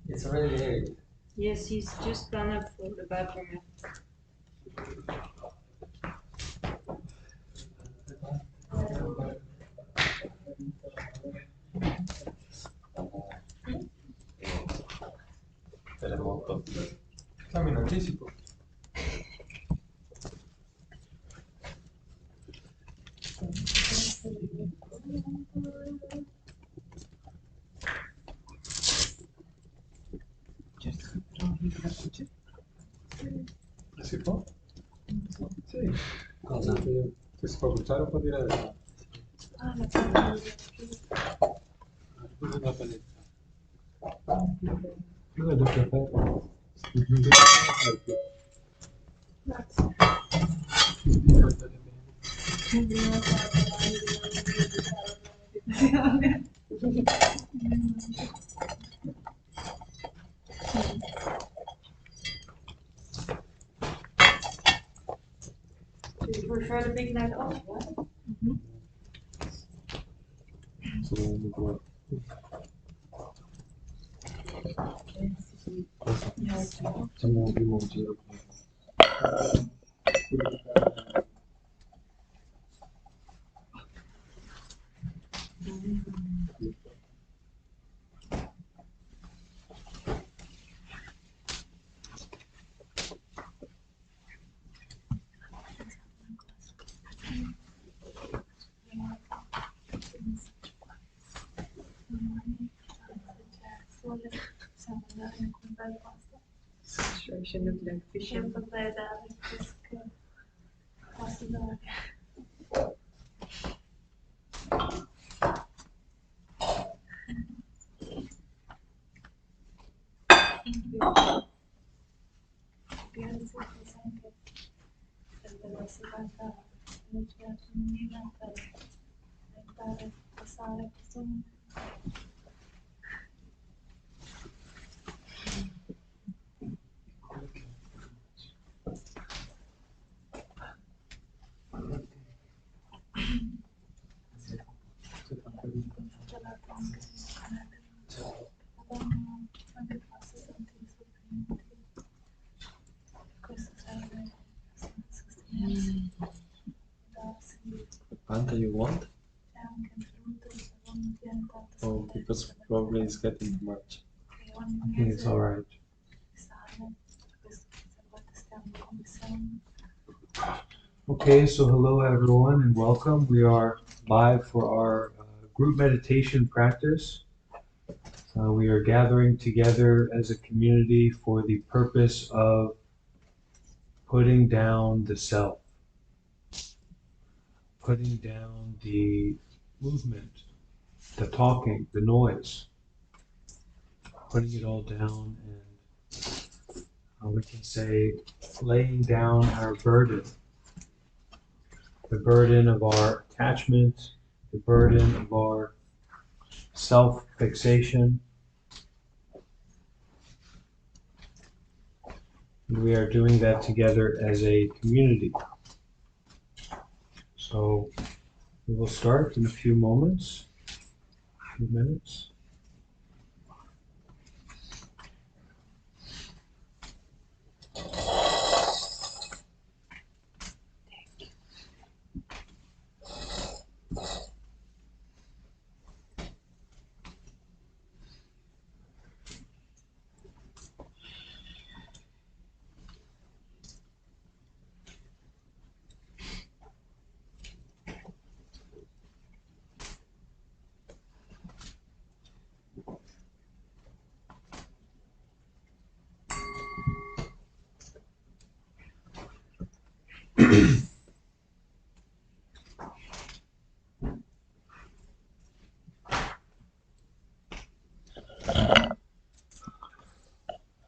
It's already late. Yes, he's just gone up for the bathroom. Terremoto. Fammi in anticipo. Si può? Sì. Cosa? Che si può bruciare un po' di radice. Ah, la paletta. Scusa la paletta. Io vedo che aperto. Do you prefer the big light off? Facciamo un primo giro. She looked like fishing. Fanta you want? Oh, because probably it's getting too much. I think it's alright. Okay, so hello everyone and welcome. We are live for our group meditation practice. We are gathering together as a community for the purpose of putting down the self, putting down the movement, the talking, the noise, putting it all down, and we can say laying down our burden, the burden of our attachment, the burden of our self-fixation. And we are doing that together as a community. So we will start in a few moments, a few minutes.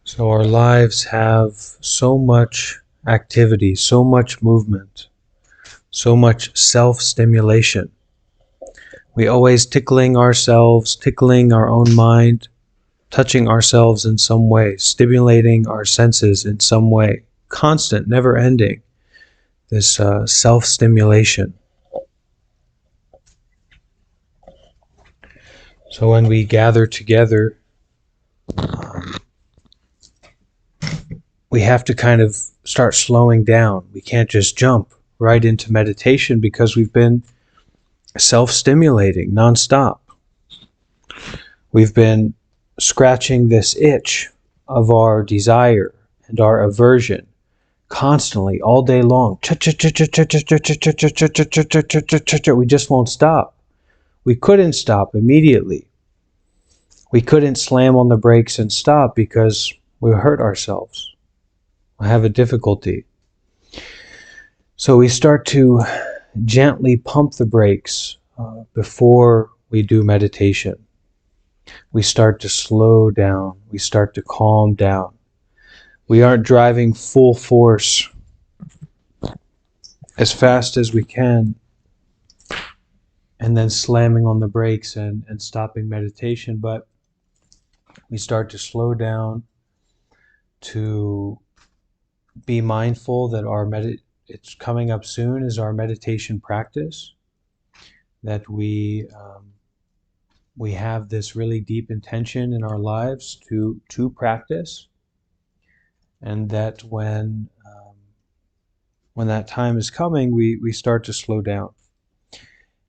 So our lives have so much activity, so much movement, so much self-stimulation. We always tickling ourselves, tickling our own mind, touching ourselves in some way, stimulating our senses in some way. Constant, never ending, this self-stimulation. So when we gather together we have to kind of start slowing down. We can't just jump right into meditation because we've been self-stimulating nonstop. We've been scratching this itch of our desire and our aversion constantly all day long. We just won't stop. We couldn't stop immediately. We couldn't slam on the brakes and stop because we hurt ourselves. I have a difficulty. So we start to gently pump the brakes before we do meditation. We start to slow down. We start to calm down. We aren't driving full force as fast as we can and then slamming on the brakes and stopping meditation, but we start to slow down, to be mindful that it's coming up soon is our meditation practice, that we have this really deep intention in our lives to practice, and that when that time is coming, we start to slow down.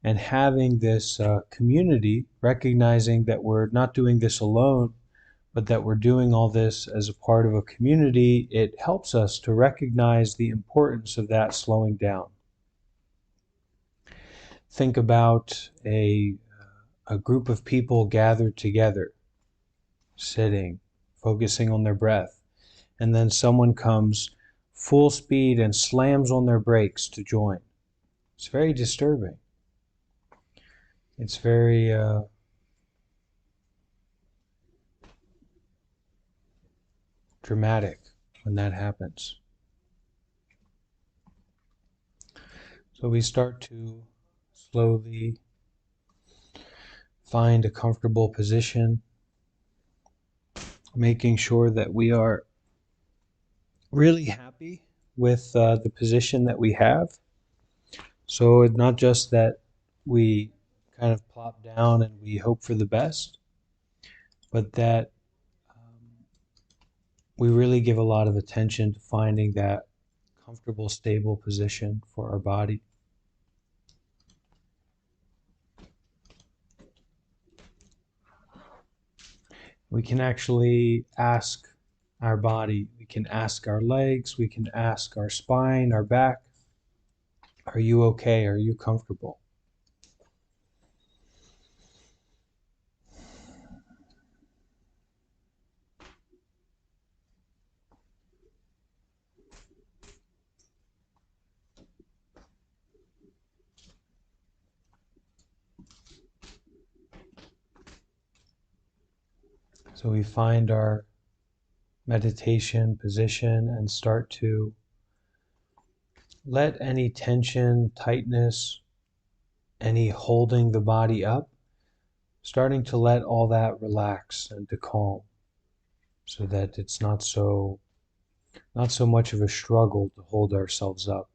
And having this community, recognizing that we're not doing this alone, but that we're doing all this as a part of a community, it helps us to recognize the importance of that slowing down. Think about a group of people gathered together, sitting, focusing on their breath, and then someone comes full speed and slams on their brakes to join. It's very disturbing. It's very dramatic when that happens. So we start to slowly find a comfortable position, making sure that we are really happy with the position that we have. So it's not just that we kind of plop down and we hope for the best, but that we really give a lot of attention to finding that comfortable, stable position for our body. We can actually ask our body, we can ask our legs, we can ask our spine, our back, are you okay? Are you comfortable? So we find our meditation position and start to let any tension, tightness, any holding the body up, starting to let all that relax and to calm, so that it's not so much of a struggle to hold ourselves up,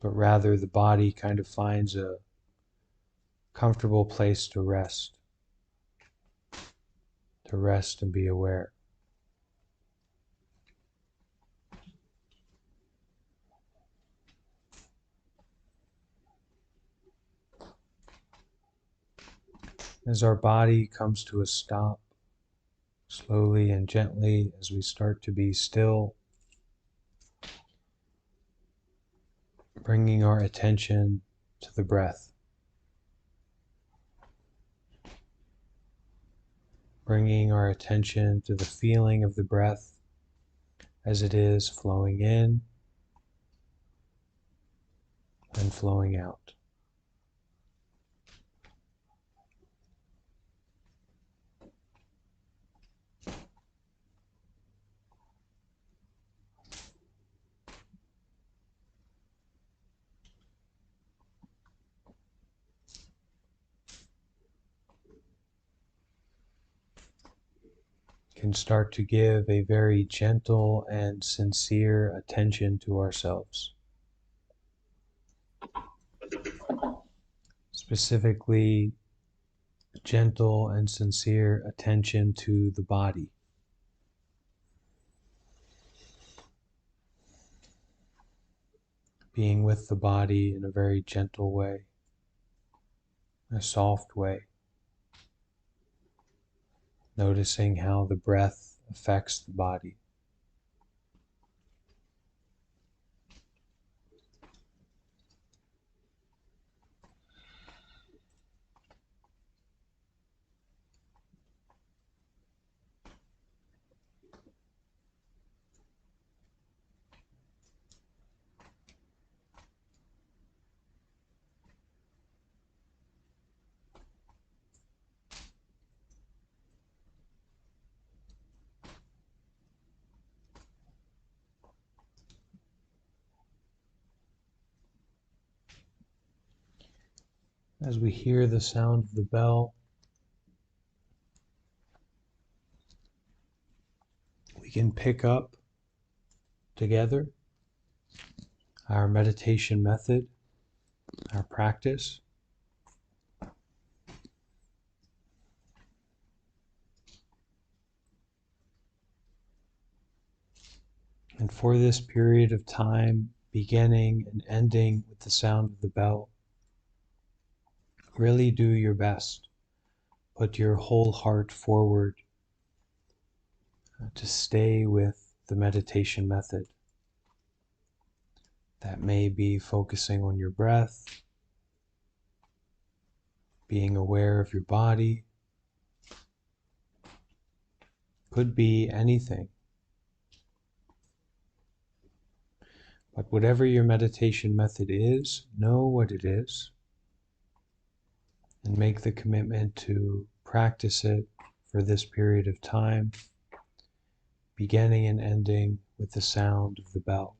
but rather the body kind of finds a comfortable place to rest and be aware. As our body comes to a stop, slowly and gently, as we start to be still, bringing our attention to the breath, bringing our attention to the feeling of the breath as it is flowing in and flowing out. Can start to give a very gentle and sincere attention to ourselves. Specifically, gentle and sincere attention to the body. Being with the body in a very gentle way, a soft way. Noticing how the breath affects the body. As we hear the sound of the bell, we can pick up together our meditation method, our practice. And for this period of time, beginning and ending with the sound of the bell, really do your best. Put your whole heart forward to stay with the meditation method. That may be focusing on your breath, being aware of your body, could be anything. But whatever your meditation method is, know what it is and make the commitment to practice it for this period of time, beginning and ending with the sound of the bell.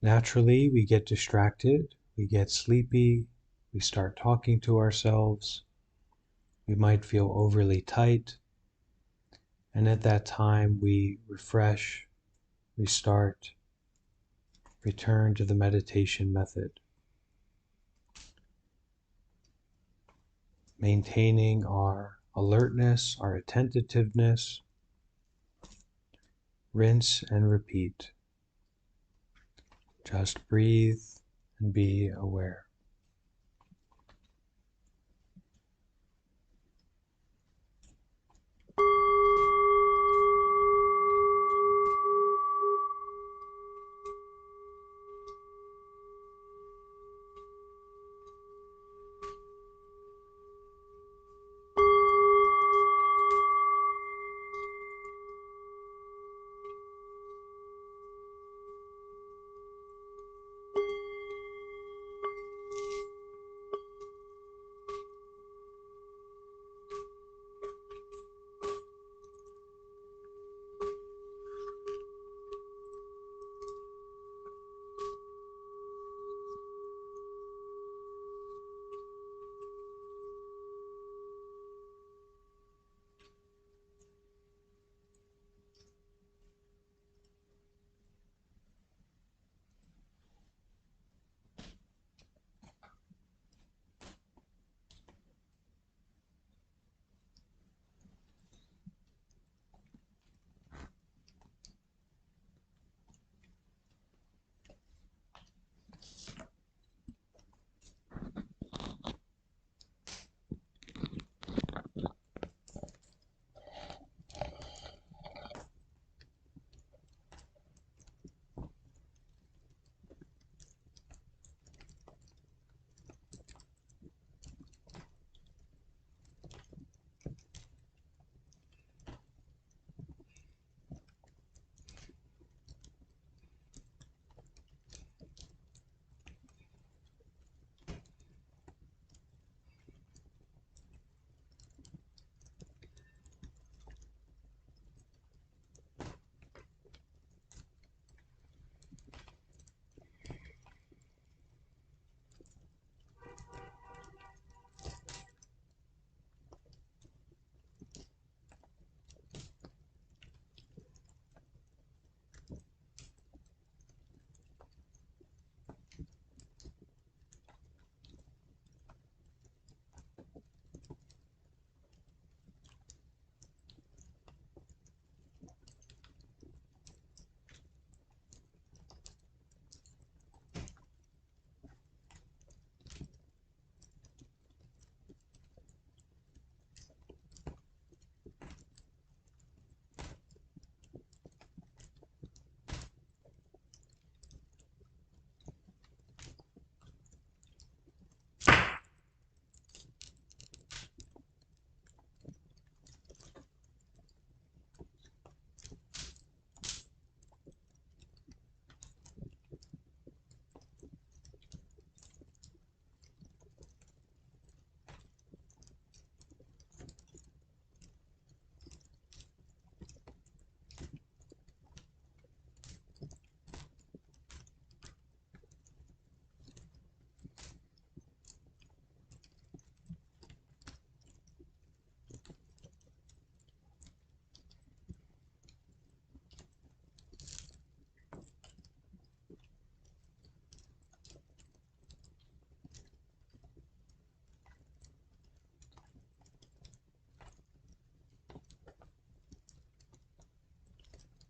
Naturally, we get distracted, we get sleepy, we start talking to ourselves, we might feel overly tight, and at that time we refresh, restart, return to the meditation method. Maintaining our alertness, our attentiveness, rinse and repeat. Just breathe and be aware.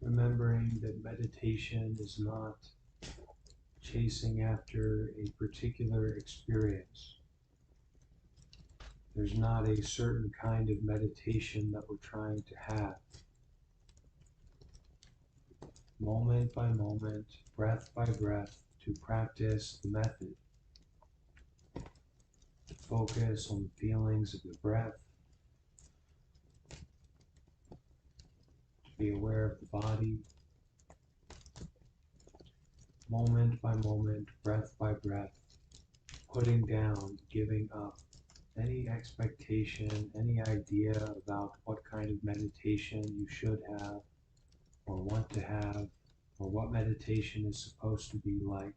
Remembering that meditation is not chasing after a particular experience. There's not a certain kind of meditation that we're trying to have. Moment by moment, breath by breath, to practice the method. To focus on the feelings of the breath. To be aware of the body. Moment by moment, breath by breath, putting down, giving up any expectation, any idea about what kind of meditation you should have, or want to have, or what meditation is supposed to be like.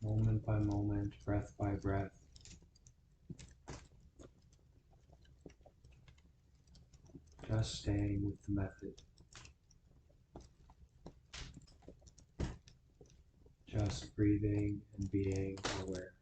Moment by moment, breath by breath. Just staying with the method. Just breathing and being aware.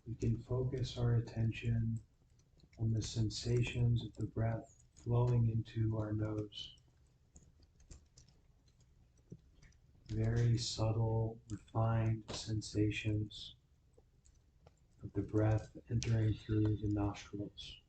We can focus our attention on the sensations of the breath flowing into our nose. Very subtle, refined sensations of the breath entering through the nostrils.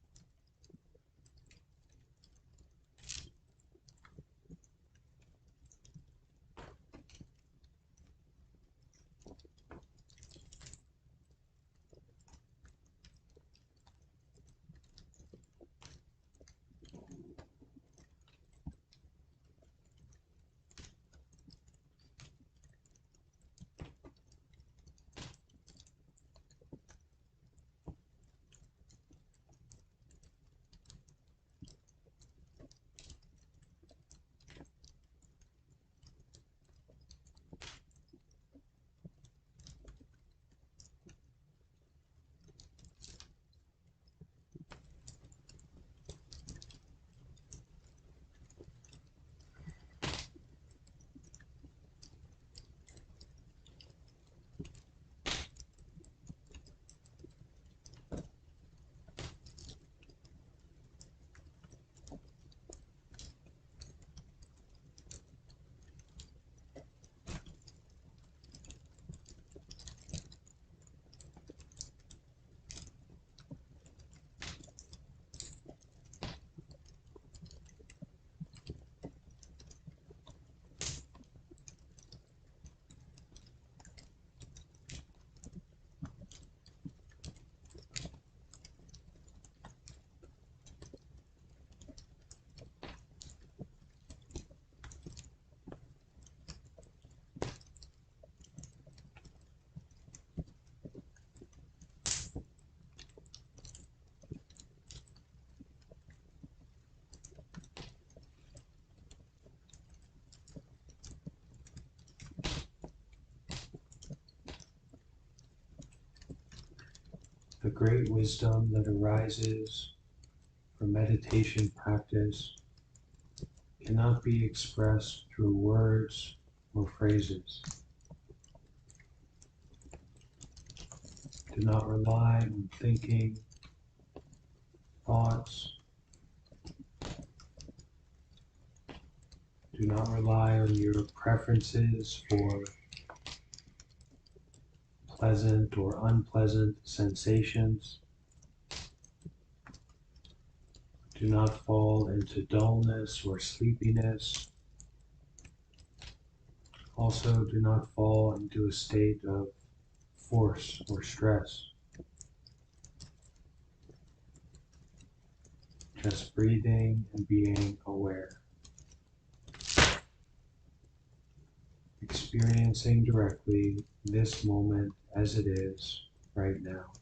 The great wisdom that arises from meditation practice cannot be expressed through words or phrases. Do not rely on thinking, thoughts. Do not rely on your preferences for pleasant or unpleasant sensations. Do not fall into dullness or sleepiness. Also, do not fall into a state of force or stress. Just breathing and being aware. Experiencing directly this moment as it is right now.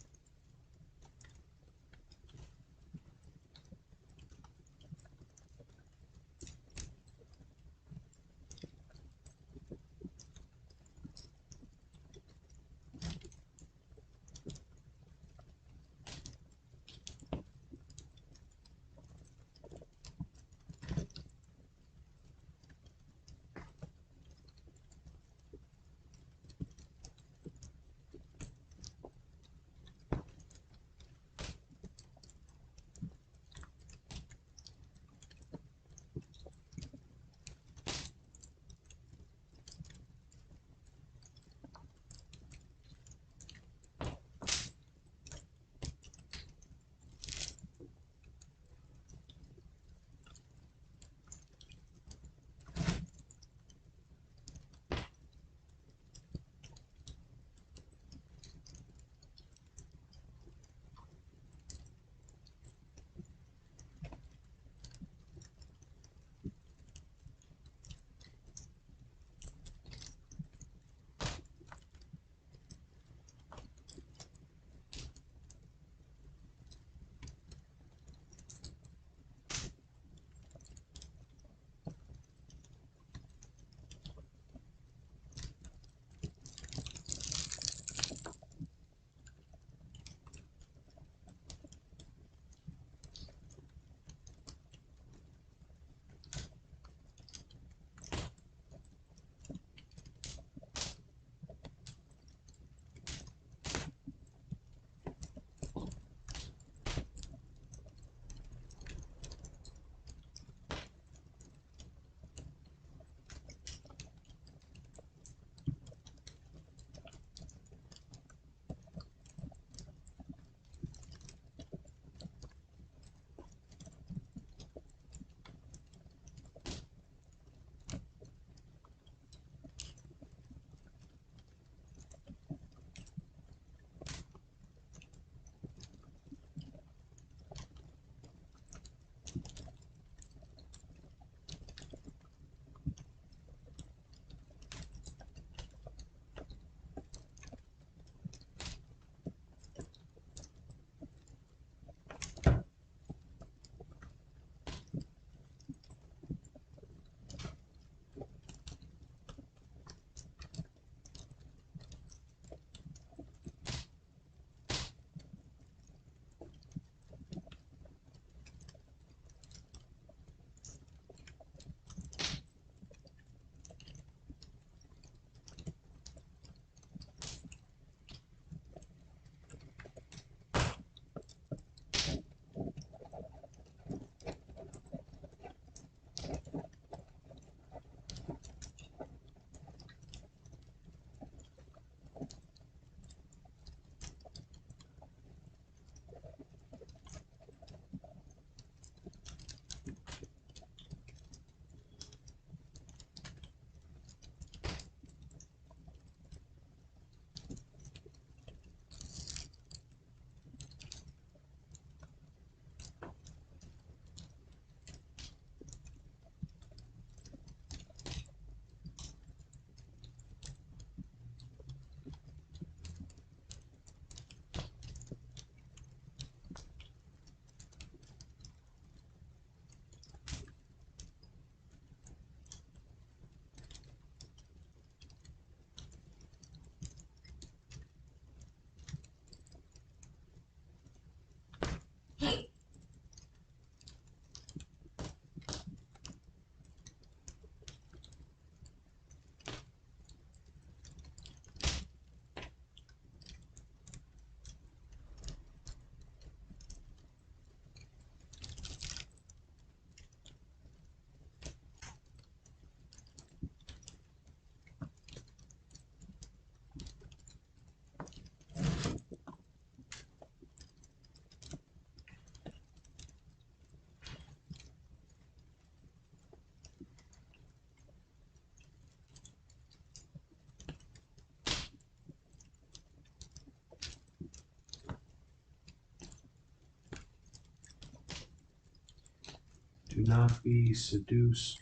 Do not be seduced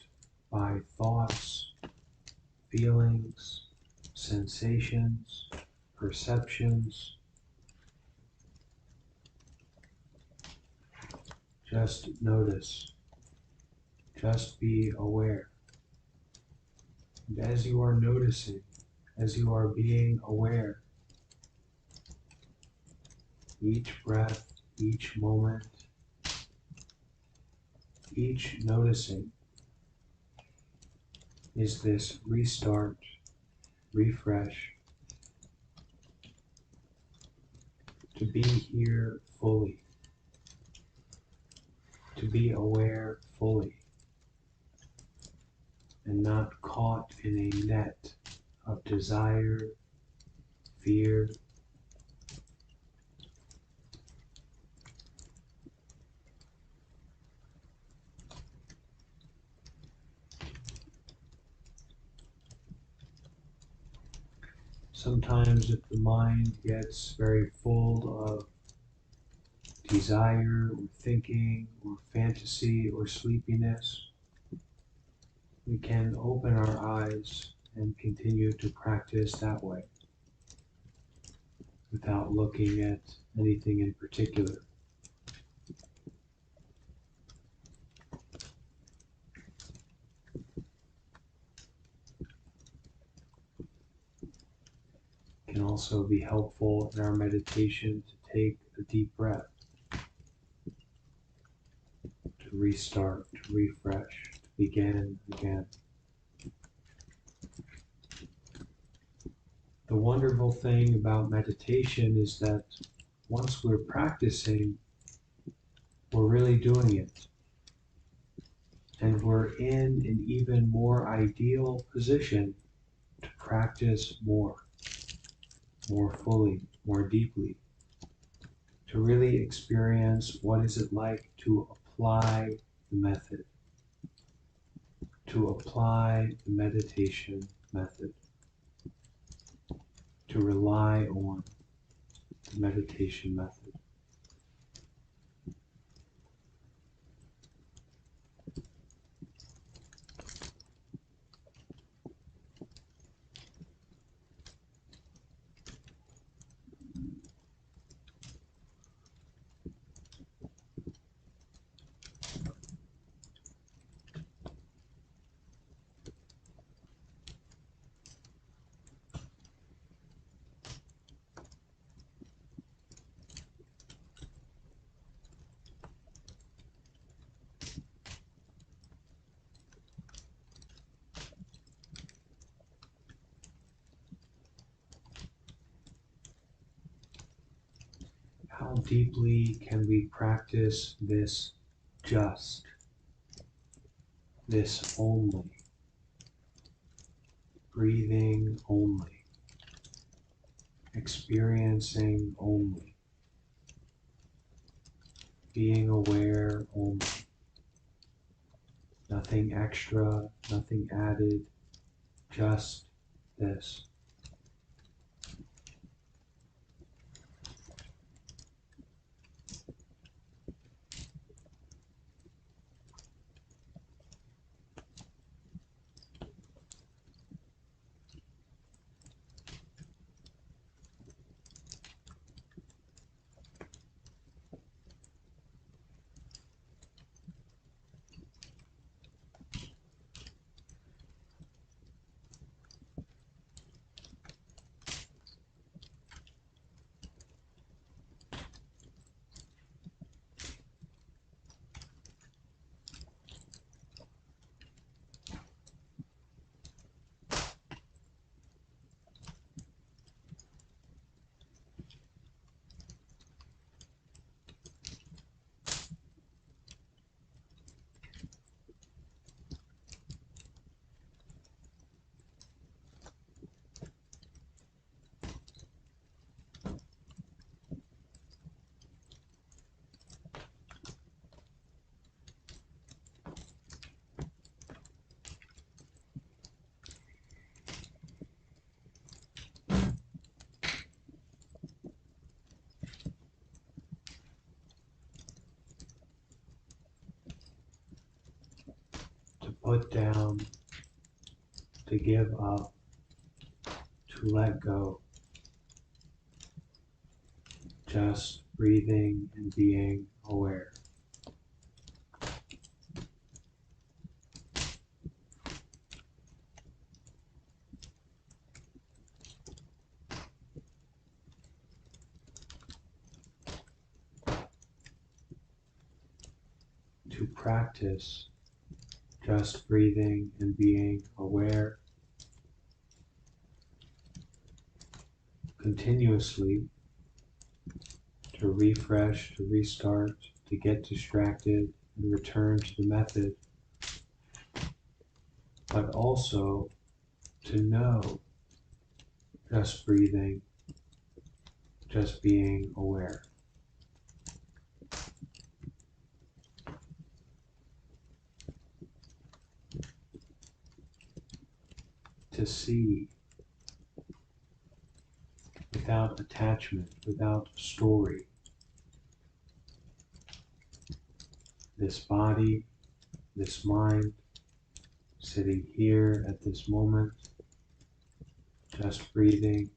by thoughts, feelings, sensations, perceptions. Just notice. Just be aware. And as you are noticing, as you are being aware, each breath, each moment, each noticing is this restart, refresh, to be here fully, to be aware fully, and not caught in a net of desire, fear. Sometimes if the mind gets very full of desire or thinking or fantasy or sleepiness, we can open our eyes and continue to practice that way without looking at anything in particular. It can also be helpful in our meditation to take a deep breath, to restart, to refresh, to begin again. The wonderful thing about meditation is that once we're practicing, we're really doing it. And we're in an even more ideal position to practice more fully, more deeply, to really experience what is it like to apply the method, to apply the meditation method, to rely on the meditation method. How deeply can we practice this just, this only, breathing only, experiencing only, being aware only, nothing extra, nothing added, just this. put down, to give up, to let go. Just breathing and being aware. To practice just breathing and being aware continuously, to refresh, to restart, to get distracted and return to the method, but also to know just breathing, just being aware. To see without attachment, without story, this body, this mind, sitting here at this moment, just breathing,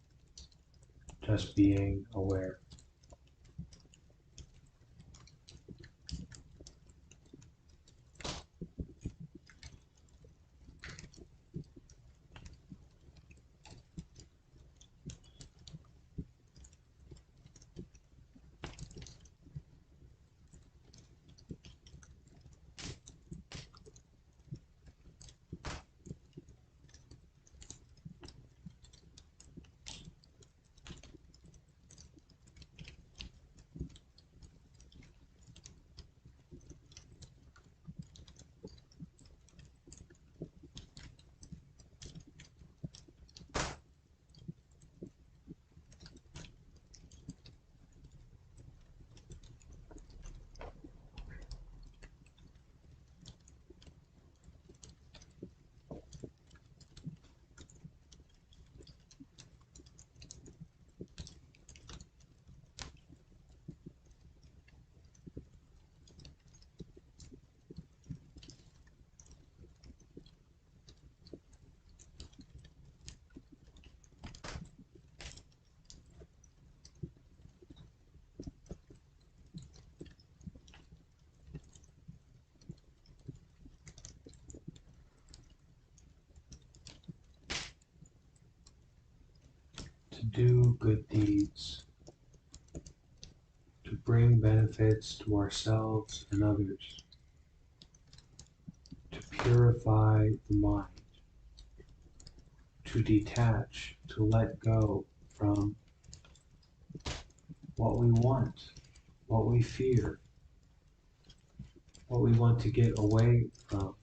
just being aware. To do good deeds, to bring benefits to ourselves and others, to purify the mind, to detach, to let go from what we want, what we fear, what we want to get away from.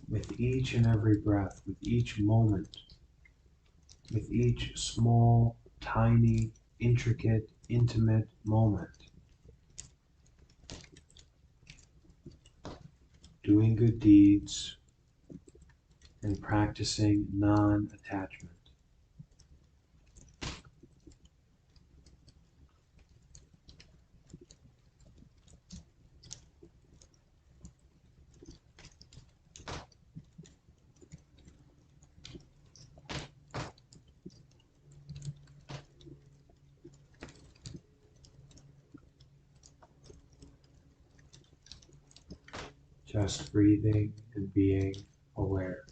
With each and every breath, with each moment, with each small, tiny, intricate, intimate moment, doing good deeds and practicing non-attachment. Just breathing and being aware.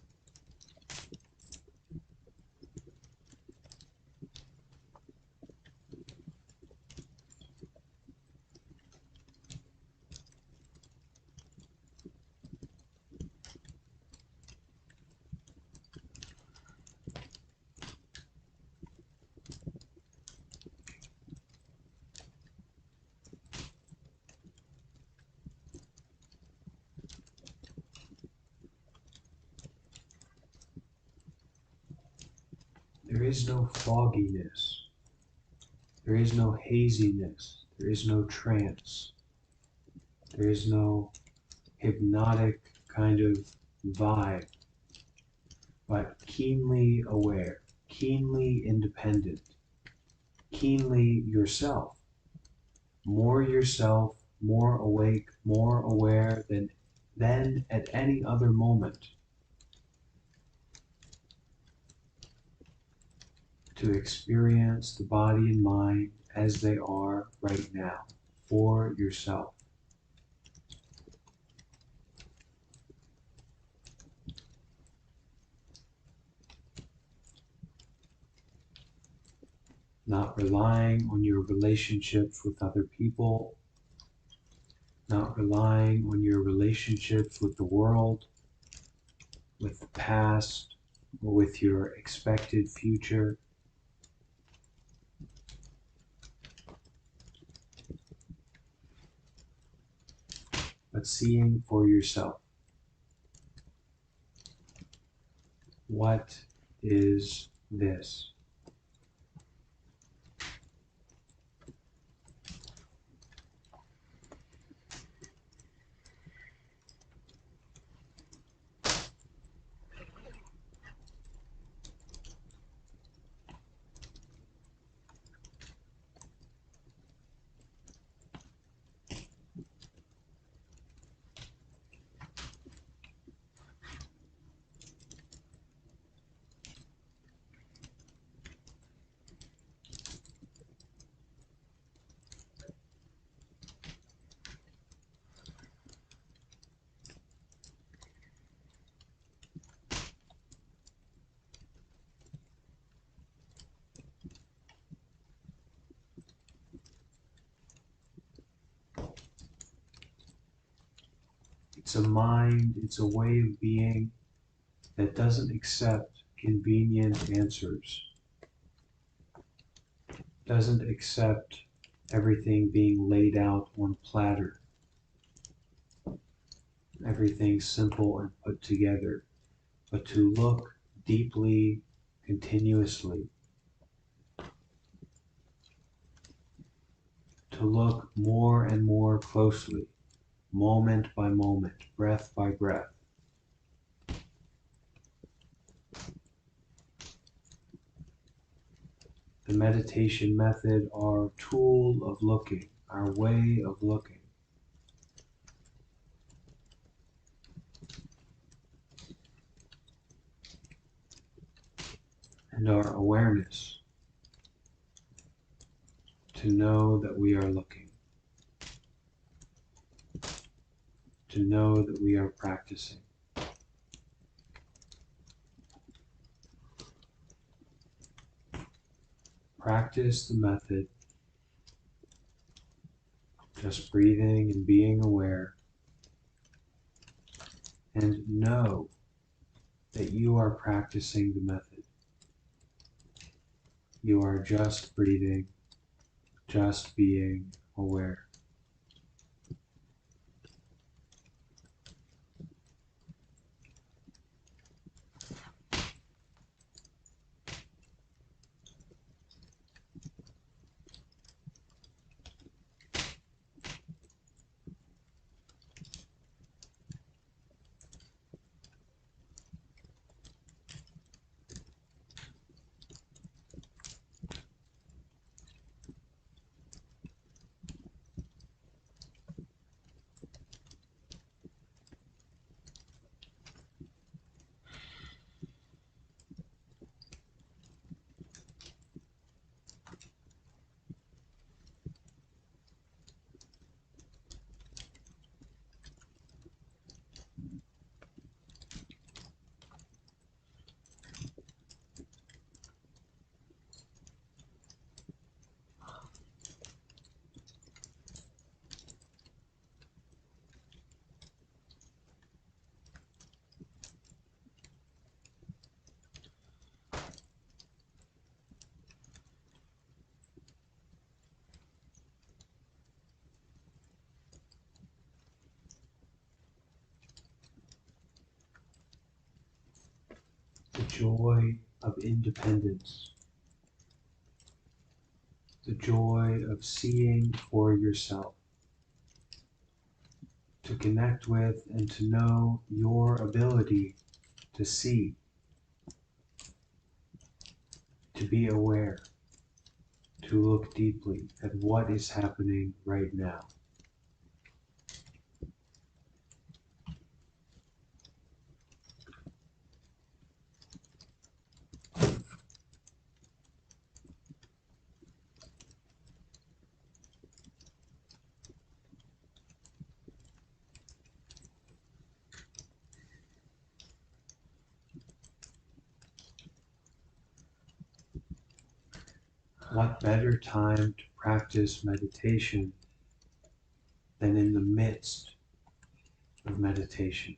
There is no fogginess. There is no haziness. There is no trance. There is no hypnotic kind of vibe, but keenly aware, keenly independent, keenly yourself, more awake, more aware than than at any other moment to experience the body and mind as they are right now for yourself. Not relying on your relationships with other people, not relying on your relationships with the world, with the past, or with your expected future, but seeing for yourself. What is this? It's a mind, it's a way of being that doesn't accept convenient answers, doesn't accept everything being laid out on a platter, everything simple and put together, but to look deeply, continuously, to look more and more closely, moment by moment, breath by breath. The meditation method, our tool of looking, our way of looking. And our awareness to know that we are looking, to know that we are practicing. Practice the method, just breathing and being aware, and know that you are practicing the method. You are just breathing, just being aware. The joy of independence, the joy of seeing for yourself, to connect with and to know your ability to see, to be aware, to look deeply at what is happening right now. What better time to practice meditation than in the midst of meditation?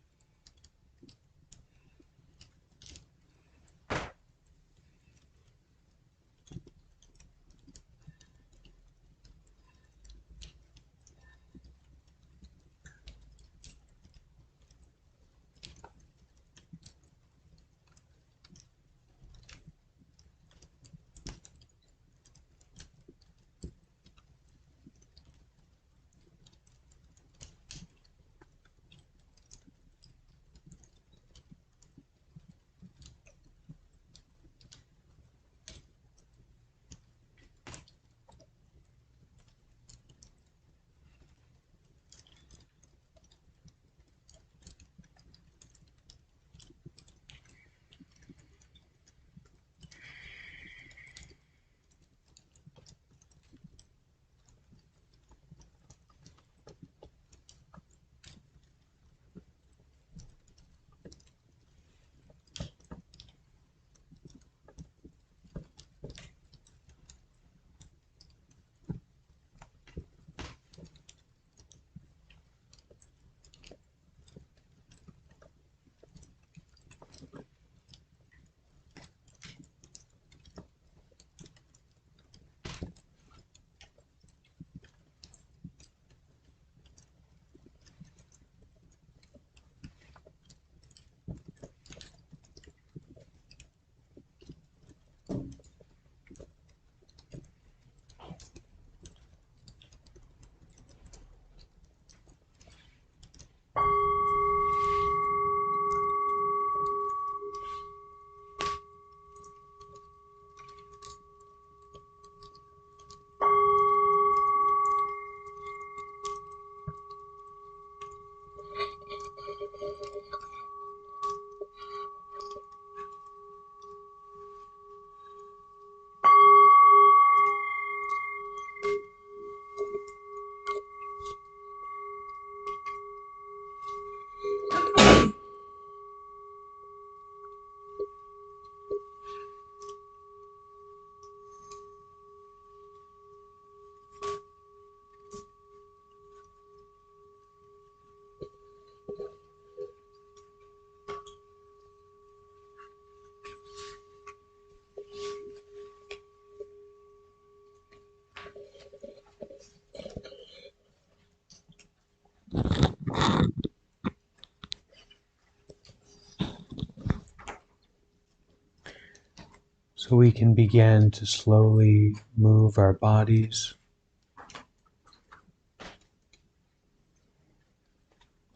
So we can begin to slowly move our bodies,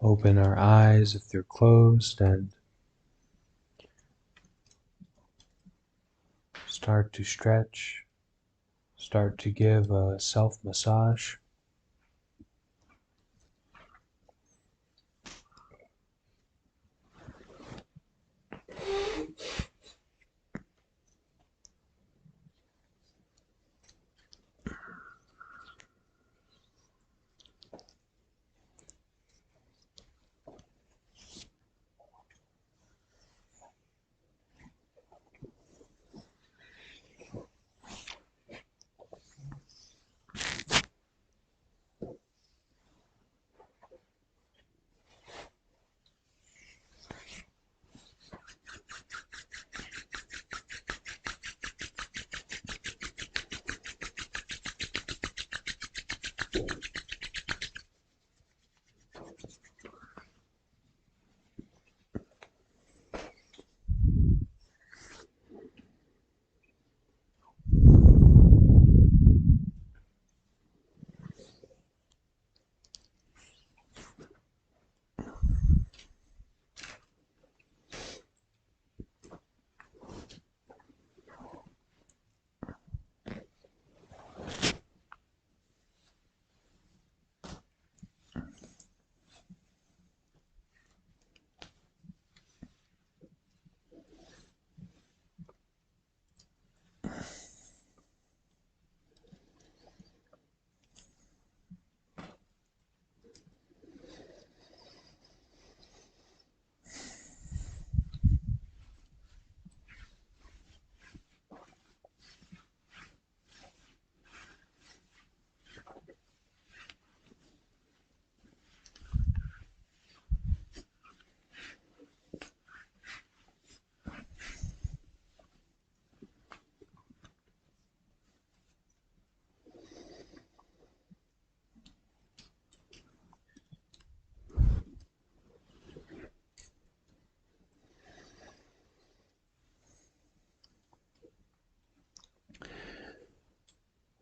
open our eyes if they're closed, and start to stretch, start to give a self-massage.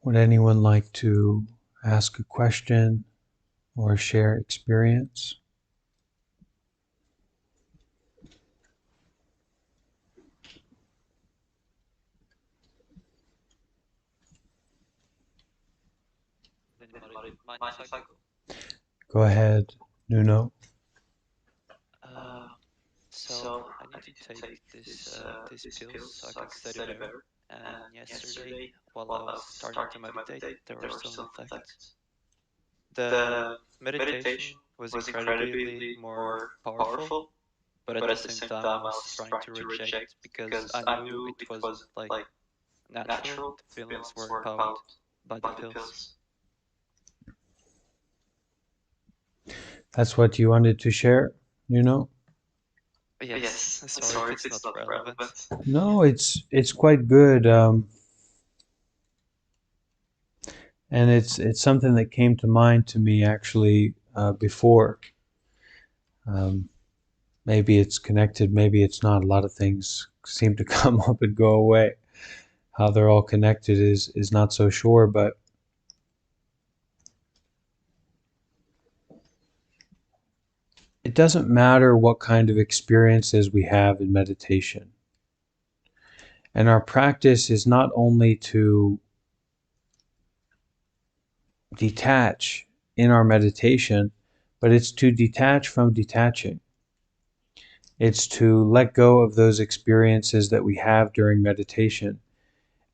Would anyone like to ask a question or share experience? Mind cycle. Go ahead, Nuno. So I need to take these pills so I can study better. And yesterday, while I was starting to meditate, there were some effects. The meditation was incredibly more powerful, but at the same time, I was trying to reject because I knew it wasn't like natural. The feelings were empowered by the pills. That's what you wanted to share, Nuno? Yes, sorry if it's not relevant. No, it's quite good, and it's something that came to mind to me actually before. Um, maybe it's connected, maybe it's not. A lot of things seem to come up and go away. How they're all connected is not so sure, but it doesn't matter what kind of experiences we have in meditation. And our practice is not only to detach in our meditation, but it's to detach from detaching. It's to let go of those experiences that we have during meditation.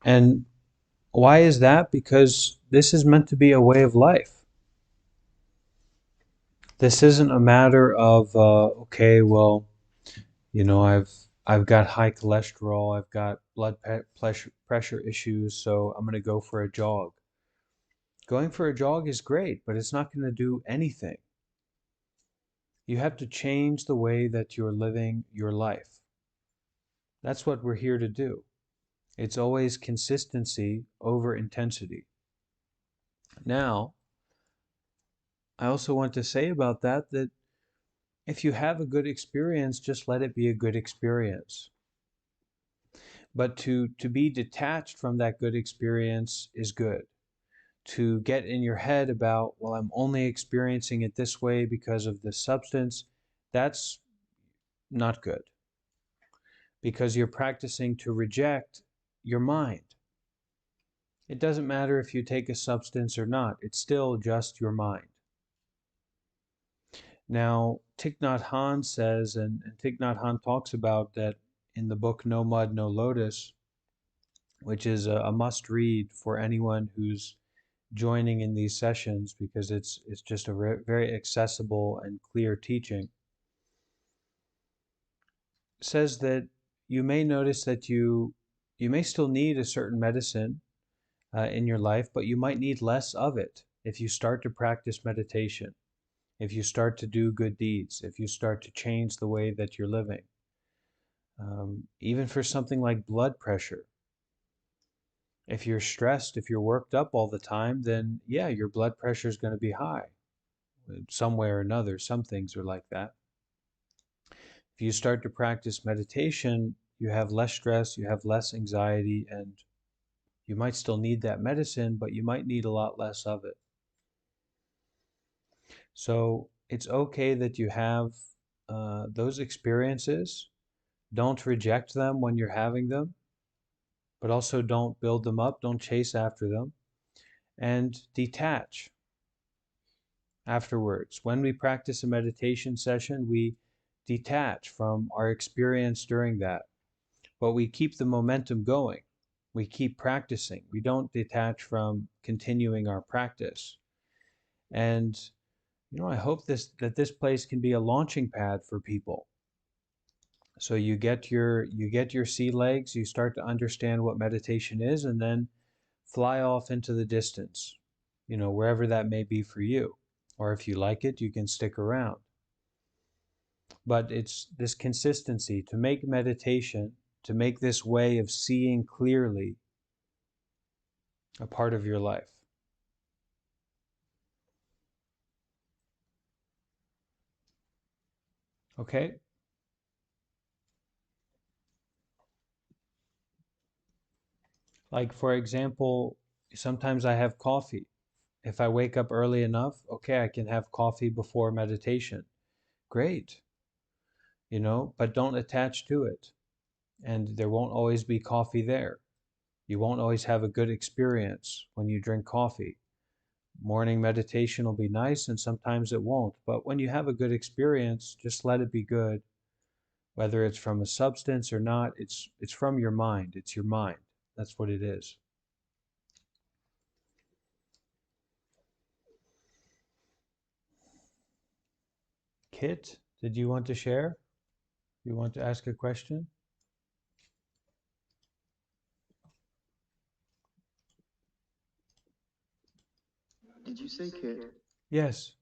And why is that? Because this is meant to be a way of life. This isn't a matter of okay, well, I've got high cholesterol, I've got pressure issues, so I'm going to go for a jog. Going for a jog is great, but it's not going to do anything. You have to change the way that you're living your life. That's what we're here to do. It's always consistency over intensity. Now, I also want to say about that if you have a good experience, just let it be a good experience. But to be detached from that good experience is good. To get in your head about, well, I'm only experiencing it this way because of this substance, that's not good. Because you're practicing to reject your mind. It doesn't matter if you take a substance or not, it's still just your mind. Now, Thich Nhat Hanh says, and Thich Nhat Hanh talks about that in the book No Mud, No Lotus, which is a must read for anyone who's joining in these sessions because it's just a very accessible and clear teaching. Says that you may notice that you may still need a certain medicine in your life, but you might need less of it if you start to practice meditation, if you start to do good deeds, if you start to change the way that you're living. Even for something like blood pressure. If you're stressed, if you're worked up all the time, then yeah, your blood pressure is going to be high. Some way or another, some things are like that. If you start to practice meditation, you have less stress, you have less anxiety, and you might still need that medicine, but you might need a lot less of it. So it's okay that you have those experiences. Don't reject them when you're having them, but also don't build them up, don't chase after them, and detach afterwards. When we practice a meditation session, we detach from our experience during that, but we keep the momentum going. We keep practicing. We don't detach from continuing our practice. And I hope that this place can be a launching pad for people. So you get your sea legs, you start to understand what meditation is, and then fly off into the distance, wherever that may be for you. Or if you like it, you can stick around. But it's this consistency to make meditation, to make this way of seeing clearly a part of your life. Okay? Like, for example, Sometimes I have coffee. If I wake up early enough, okay, I can have coffee before meditation. Great, but don't attach to it. And there won't always be coffee there. You won't always have a good experience when you drink coffee. Morning meditation will be nice and sometimes it won't. But when you have a good experience, just let it be good. Whether it's from a substance or not, it's from your mind. It's your mind. That's what it is. Kit, did you want to share? You want to ask a question? Did you say Kit? Yes.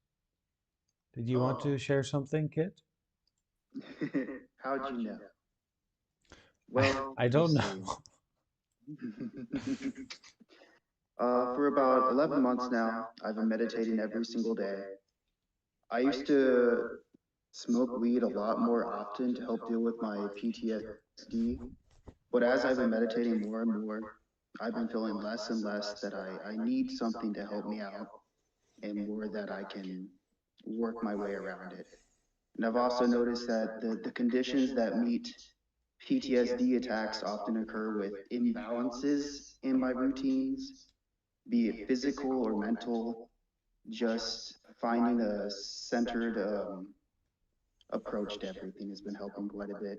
Did you want to Oh. share something, Kit? How'd you know? Well, I you don't see. know. For about 11 months now, I've been meditating every single day. I used to smoke weed a lot more often to help deal with my PTSD, but as I've been meditating more and more, I've been feeling less and less that I need something to help me out and more that I can work my way around it. And I've also noticed that the conditions that meet PTSD attacks often occur with imbalances in my routines, be it physical or mental. Just finding a centered approach to everything has been helping quite a bit.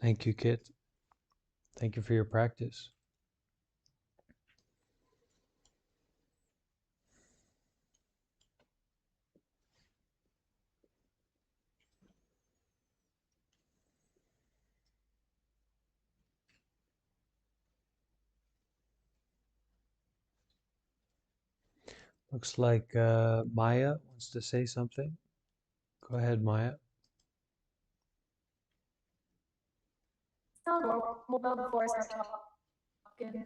Thank you, Kit. Thank you for your practice. Looks like Maya wants to say something. Go ahead, Maya. Sound normal before I start talking.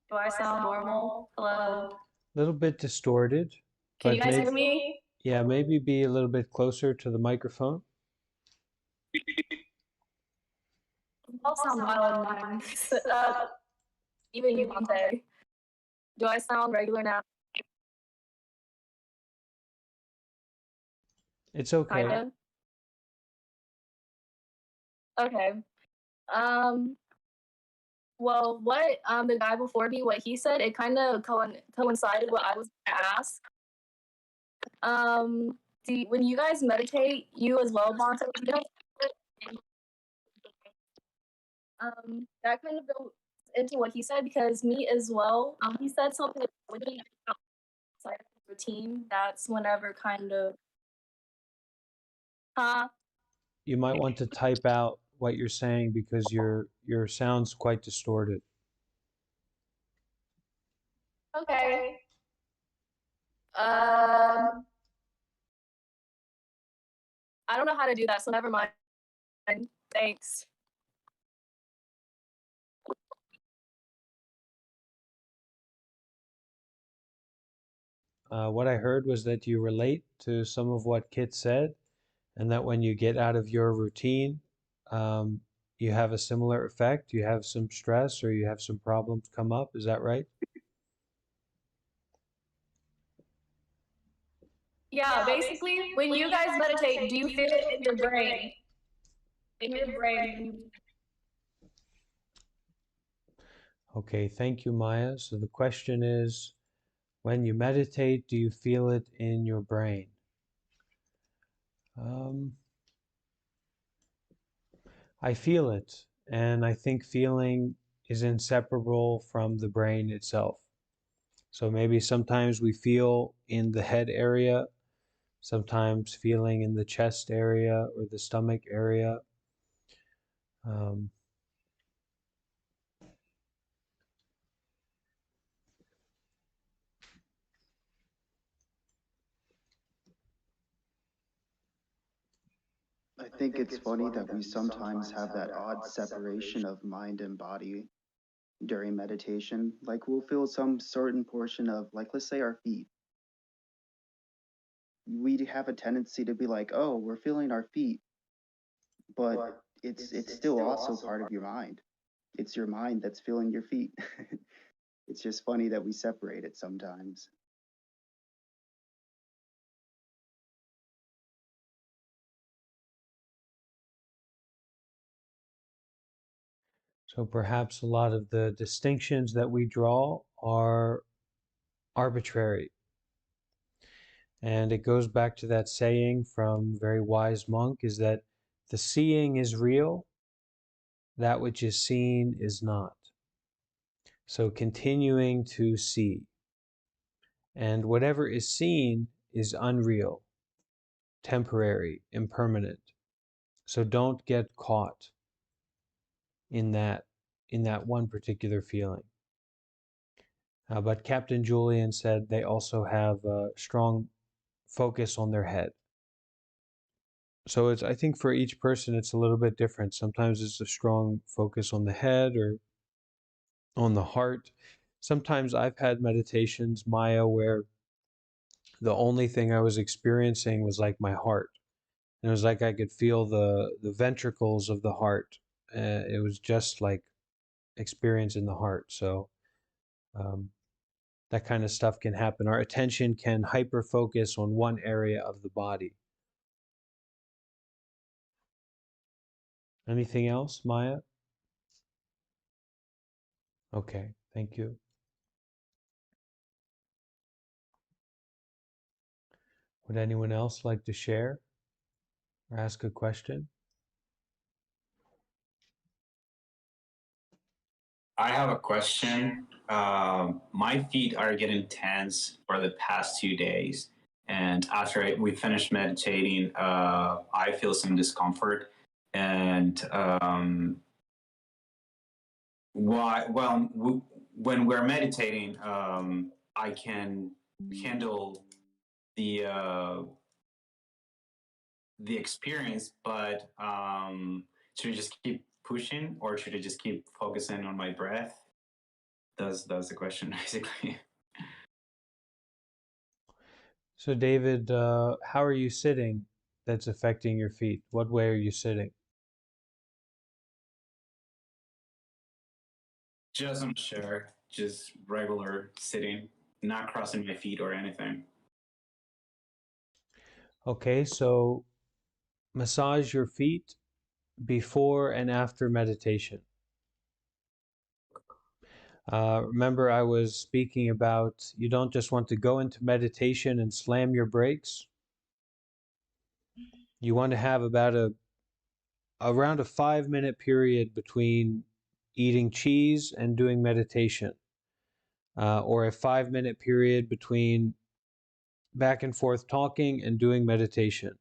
Do I sound normal? Hello? A little bit distorted, Can but you guys maybe, hear me? yeah, maybe be a little bit closer to the microphone. I'll sound loud in mine. Even you, Monte. Do I sound regular now? It's okay. Kinda. Okay. Um. Well, what the guy before me, what he said, it kind of coincided what I was gonna ask. When you guys meditate, you as well, Monte, you don't. That kind of goes into what he said because me as well. He said something with me outside of the routine. That's whenever kind of, huh? You might want to type out what you're saying because your sound's quite distorted. Okay. Um, I don't know how to do that, so never mind. Thanks. What I heard was that you relate to some of what Kit said, and that when you get out of your routine, um, you have a similar effect. You have some stress or you have some problems come up. Is that right? Yeah, basically, when you guys meditate, do you feel it in your brain? In your brain. Okay, thank you, Maya. So the question is, when you meditate, do you feel it in your brain? I feel it, and I think feeling is inseparable from the brain itself. So maybe sometimes we feel in the head area, sometimes feeling in the chest area or the stomach area. Um, I think it's funny that we sometimes have that odd separation of mind and body during meditation. Like we'll feel some certain portion of, like, let's say our feet. We have a tendency to be like, oh, we're feeling our feet. But it's still also part of your mind. It's your mind that's feeling your feet. It's just funny that we separate it sometimes. So perhaps a lot of the distinctions that we draw are arbitrary. And it goes back to that saying from very wise monk, is that the seeing is real, that which is seen is not. So continuing to see. And whatever is seen is unreal, temporary, impermanent. So don't get caught in that one particular feeling. But Captain Julian said they also have a strong focus on their head. So I think for each person it's a little bit different. Sometimes it's a strong focus on the head or on the heart. Sometimes I've had meditations, Maya, where the only thing I was experiencing was like my heart. And it was like I could feel the ventricles of the heart. It was just like experience in the heart. So um, that kind of stuff can happen. Our attention can hyper focus on one area of the body. Anything else, Maya? Okay, thank you. Would anyone else like to share or ask a question? I have a question. My feet are getting tense for the past 2 days. And after we finished meditating, I feel some discomfort. And when we're meditating, I can handle the experience, but should I just keep pushing or should I just keep focusing on my breath? That's the question, basically. So, David, how are you sitting that's affecting your feet? What way are you sitting? Just on a chair, just regular sitting, not crossing my feet or anything. Okay, so massage your feet before and after meditation. Remember, I was speaking about you don't just want to go into meditation and slam your brakes. You want to have around a 5-minute period between eating cheese and doing meditation, or a 5-minute period between back and forth talking and doing meditation,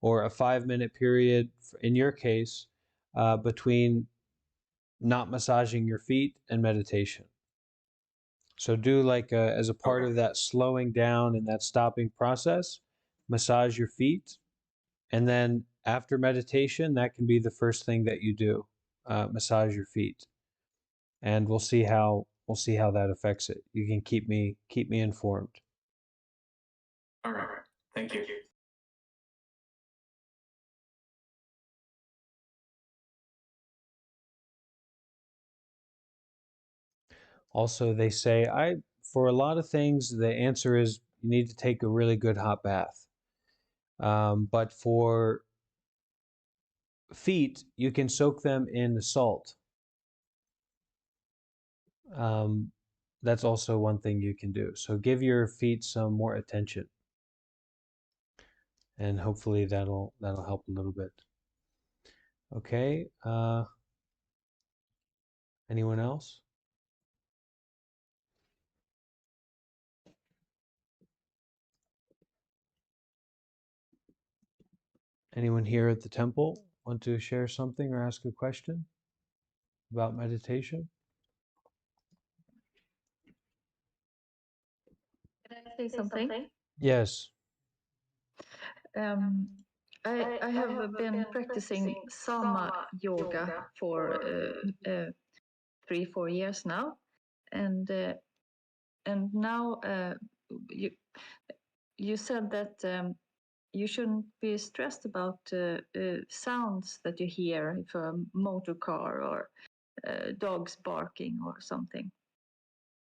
or a 5-minute period, in your case, between not massaging your feet and meditation. So do like as a part of that slowing down and that stopping process, massage your feet. And then after meditation, that can be the first thing that you do, massage your feet. And we'll see how that affects it. You can keep me informed. All right. Thank you. Also, they say for a lot of things, the answer is you need to take a really good hot bath. But for feet, you can soak them in salt. That's also one thing you can do. So give your feet some more attention, and hopefully that'll help a little bit. Okay. Anyone else? Anyone here at the temple want to share something or ask a question about meditation? Can I say something? Yes. I have been practicing Sama yoga for 3-4 years now, and now you said that you shouldn't be stressed about sounds that you hear, if a motor car or dogs barking or something.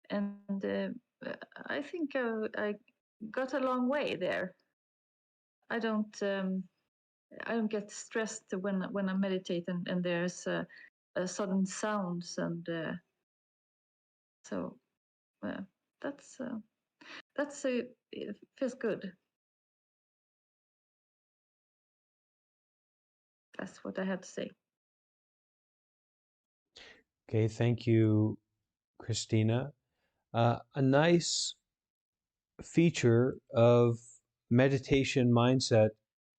And I think I got a long way there. I don't get stressed when I meditate and there's sudden sounds, and so that's it feels good. That's what I have to say. Okay, thank you, Christina. A nice feature of meditation mindset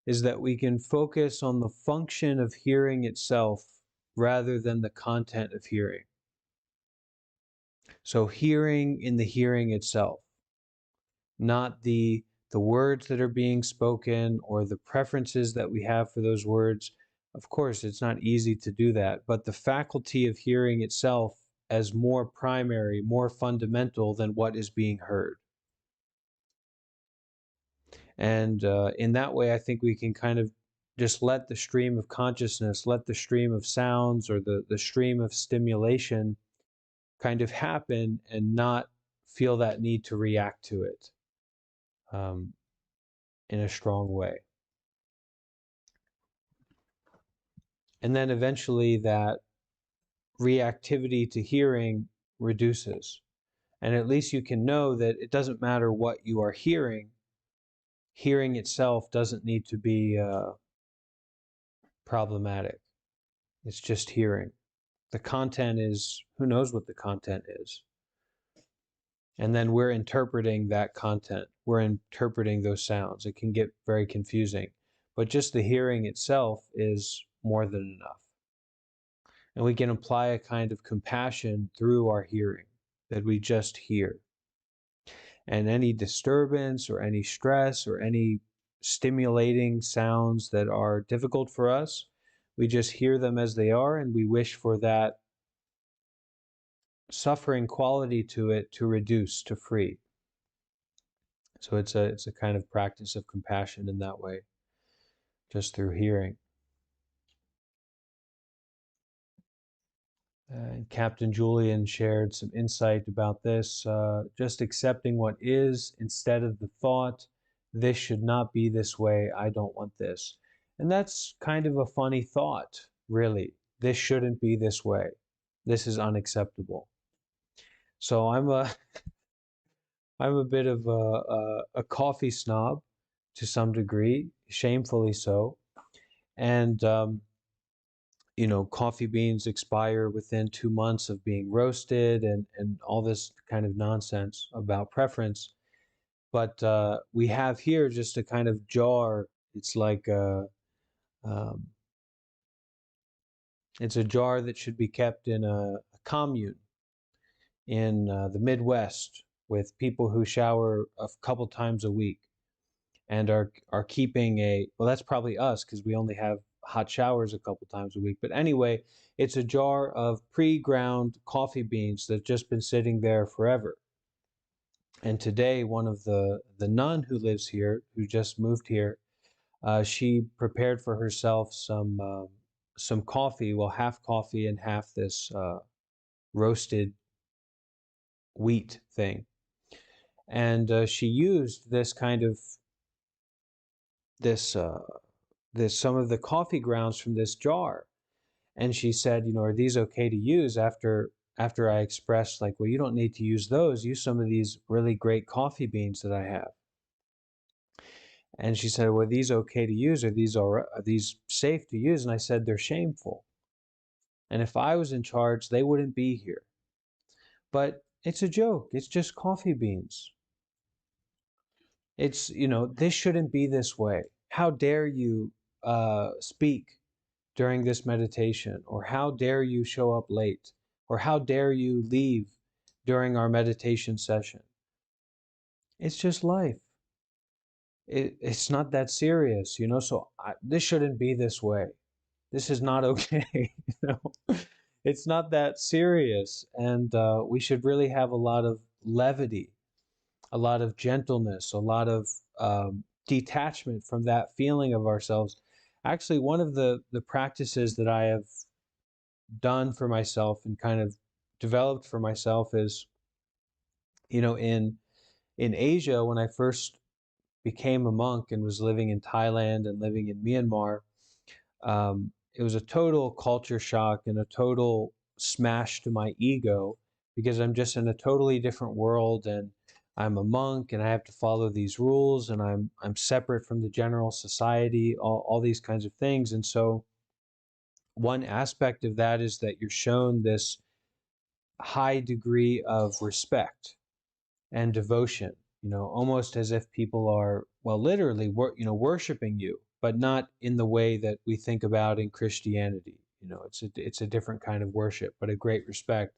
is that we can focus on the function of hearing itself rather than the content of hearing. So hearing in the hearing itself, not the words that are being spoken or the preferences that we have for those words. Of course, it's not easy to do that, but the faculty of hearing itself as more primary, more fundamental than what is being heard. And in that way, I think we can kind of just let the stream of consciousness, let the stream of sounds or the stream of stimulation kind of happen and not feel that need to react to it in a strong way. And then eventually that reactivity to hearing reduces. And at least you can know that it doesn't matter what you are hearing. Hearing itself doesn't need to be problematic. It's just hearing. The content is, who knows what the content is. And then we're interpreting that content. We're interpreting those sounds. It can get very confusing. But just the hearing itself is more than enough. And we can apply a kind of compassion through our hearing, that we just hear. And any disturbance or any stress or any stimulating sounds that are difficult for us, we just hear them as they are, and we wish for that suffering quality to it to reduce, to free. So it's a kind of practice of compassion in that way, just through hearing. Captain Julian shared some insight about this, just accepting what is instead of the thought, this should not be this way, I don't want this. And that's kind of a funny thought, really. This shouldn't be this way. This is unacceptable. So I'm a bit of a coffee snob to some degree, shamefully so. And you know, coffee beans expire within 2 months of being roasted and all this kind of nonsense about preference. But we have here just a kind of jar. It's like it's a jar that should be kept in a commune in the Midwest with people who shower a couple times a week and are keeping well, that's probably us because we only have hot showers a couple times a week. But anyway, it's a jar of pre-ground coffee beans that's just been sitting there forever. And today, one of the nun who lives here, who just moved here, she prepared for herself some coffee, well, half coffee and half this roasted wheat thing. And she used this kind of some of the coffee grounds from this jar. And she said, you know, are these okay to use? After I expressed like, well, you don't need to use those. Use some of these really great coffee beans that I have. And she said, well, are these okay to use? Are these safe to use? And I said, they're shameful. And if I was in charge, they wouldn't be here. But it's a joke. It's just coffee beans. It's, you know, this shouldn't be this way. How dare you speak during this meditation? Or how dare you show up late? Or how dare you leave during our meditation session? It's just life. It's not that serious, you know, so this shouldn't be this way. This is not okay, you know. It's not that serious, and we should really have a lot of levity, a lot of gentleness, a lot of detachment from that feeling of ourselves. Actually, one of the practices that I have done for myself and kind of developed for myself is, in Asia, when I first became a monk and was living in Thailand and living in Myanmar, it was a total culture shock and a total smash to my ego, because I'm just in a totally different world, and I'm a monk and I have to follow these rules, and I'm separate from the general society, all these kinds of things. And so one aspect of that is that you're shown this high degree of respect and devotion, almost as if people are, well, literally, worshiping you, but not in the way that we think about in Christianity. It's a different kind of worship, but a great respect.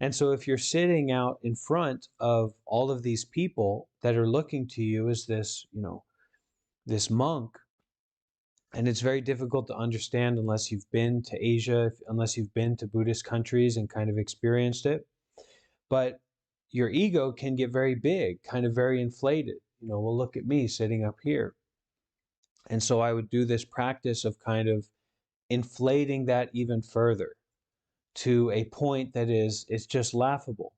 And so if you're sitting out in front of all of these people that are looking to you as this monk, and it's very difficult to understand unless you've been to Asia, unless you've been to Buddhist countries and kind of experienced it. But your ego can get very big, kind of very inflated. Well, look at me sitting up here. And so I would do this practice of kind of inflating that even further to a point that it's just laughable.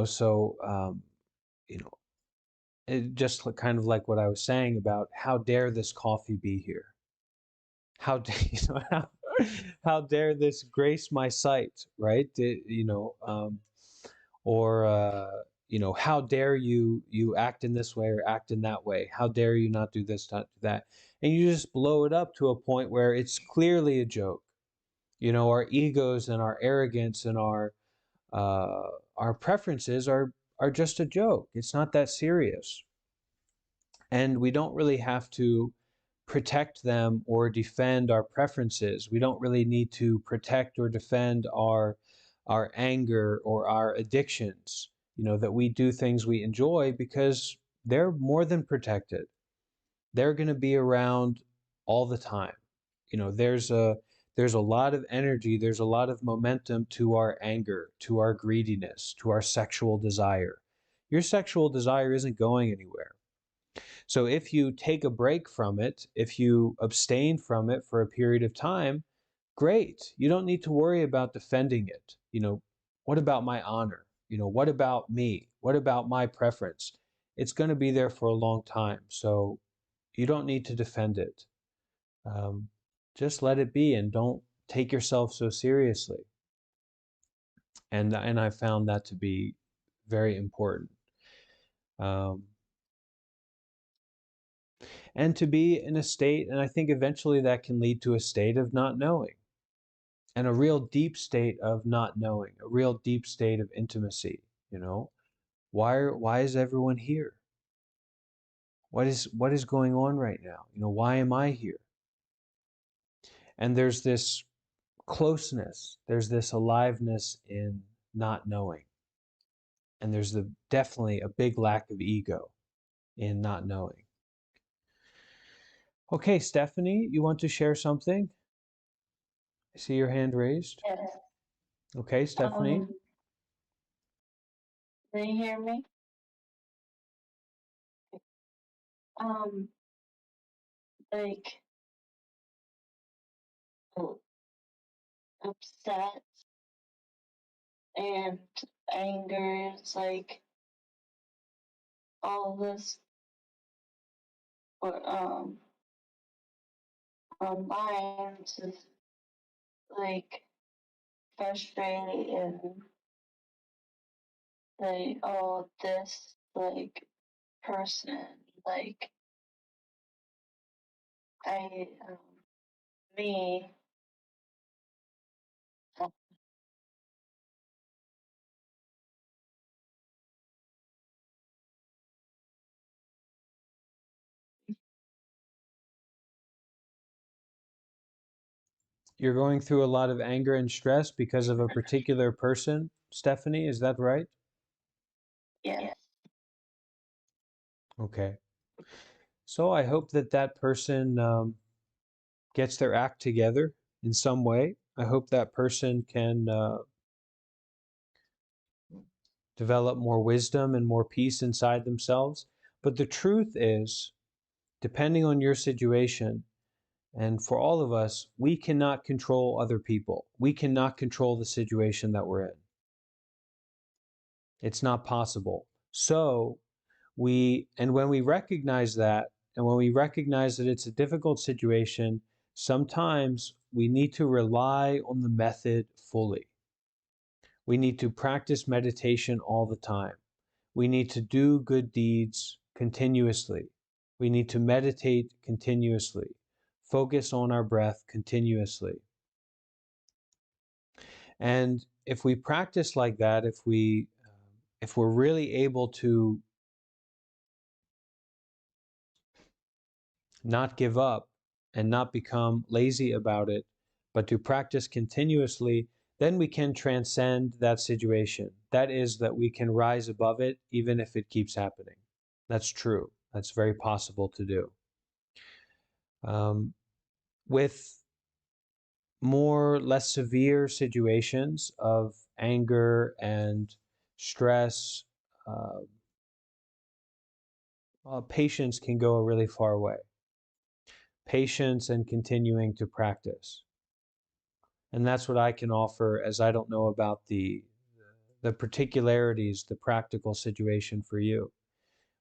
So it just kind of like what I was saying about how dare this coffee be here? How how dare this grace my sight, right? Or how dare you act in this way or act in that way? How dare you not do this, not do that? And you just blow it up to a point where it's clearly a joke. Our egos and our arrogance and our preferences are just a joke. It's not that serious, and we don't really have to protect them or defend our preferences. We don't really need to protect or defend our anger or our addictions, that we do things we enjoy, because they're more than protected. They're going to be around all the time. There's a lot of energy, there's a lot of momentum to our anger, to our greediness, to our sexual desire. Your sexual desire isn't going anywhere. So if you take a break from it, if you abstain from it for a period of time, great. You don't need to worry about defending it. What about my honor? What about me? What about my preference? It's going to be there for a long time. So you don't need to defend it. Just let it be and don't take yourself so seriously. And I found that to be very important. And to be in a state, and I think eventually that can lead to a state of not knowing, and a real deep state of not knowing, a real deep state of intimacy. Why is everyone here? What is going on right now? Why am I here? And there's this closeness, there's this aliveness in not knowing, and there's definitely a big lack of ego in not knowing. Okay, Stephanie, you want to share something? I see your hand raised. Yes. Okay, Stephanie. Can you hear me? Like, upset and anger is like all this, but our minds is like frustrated and like, oh, this like person, like me. You're going through a lot of anger and stress because of a particular person, Stephanie, is that right? Yes. Okay. So I hope that person gets their act together in some way. I hope that person can develop more wisdom and more peace inside themselves. But the truth is, depending on your situation, and for all of us, we cannot control other people. We cannot control the situation that we're in. It's not possible. So when we recognize that, and when we recognize that it's a difficult situation, sometimes we need to rely on the method fully. We need to practice meditation all the time. We need to do good deeds continuously. We need to meditate continuously. Focus on our breath continuously. And if we practice like that, if we're really able to not give up and not become lazy about it, but to practice continuously, then we can transcend that situation. That is, that we can rise above it even if it keeps happening. That's true. That's very possible to do. With less severe situations of anger and stress, patience can go a really far way. Patience and continuing to practice. And that's what I can offer, as I don't know about the particularities, the practical situation for you.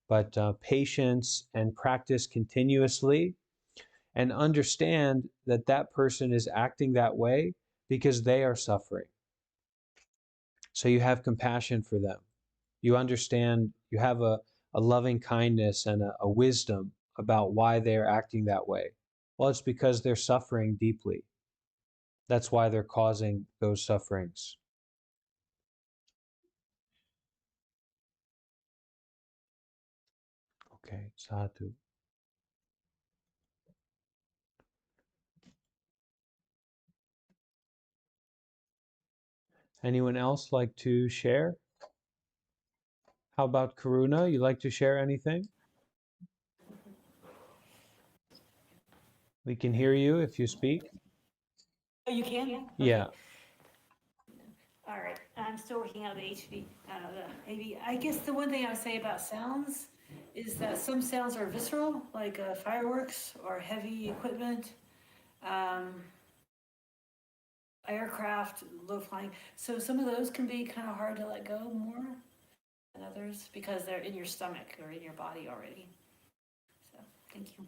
But patience and practice continuously, and understand that that person is acting that way because they are suffering. So you have compassion for them. You understand, you have a loving kindness and a wisdom about why they're acting that way. Well, it's because they're suffering deeply. That's why they're causing those sufferings. Okay, sadhu. Anyone else like to share? How about Karuna? You like to share anything? We can hear you if you speak. Oh, you can? Okay. Yeah. All right, I'm still working out the AV. I guess the one thing I would say about sounds is that some sounds are visceral, like fireworks or heavy equipment, aircraft, low flying. So some of those can be kind of hard to let go more than others because they're in your stomach or in your body already. So, thank you.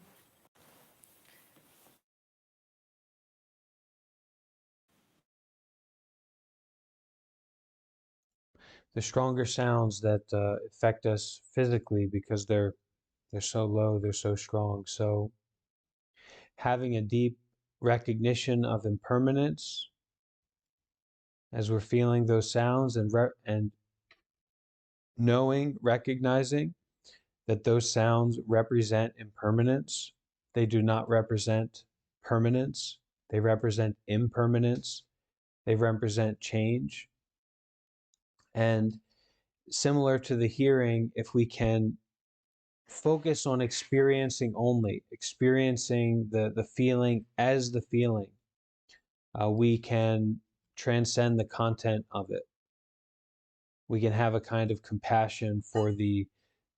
The stronger sounds that affect us physically because they're so low, they're so strong. So having a deep recognition of impermanence as we're feeling those sounds, and recognizing that those sounds represent impermanence. They do not represent permanence. They represent impermanence. They represent change. And similar to the hearing, if we can focus on experiencing the feeling as the feeling, we can transcend the content of it. We can have a kind of compassion for the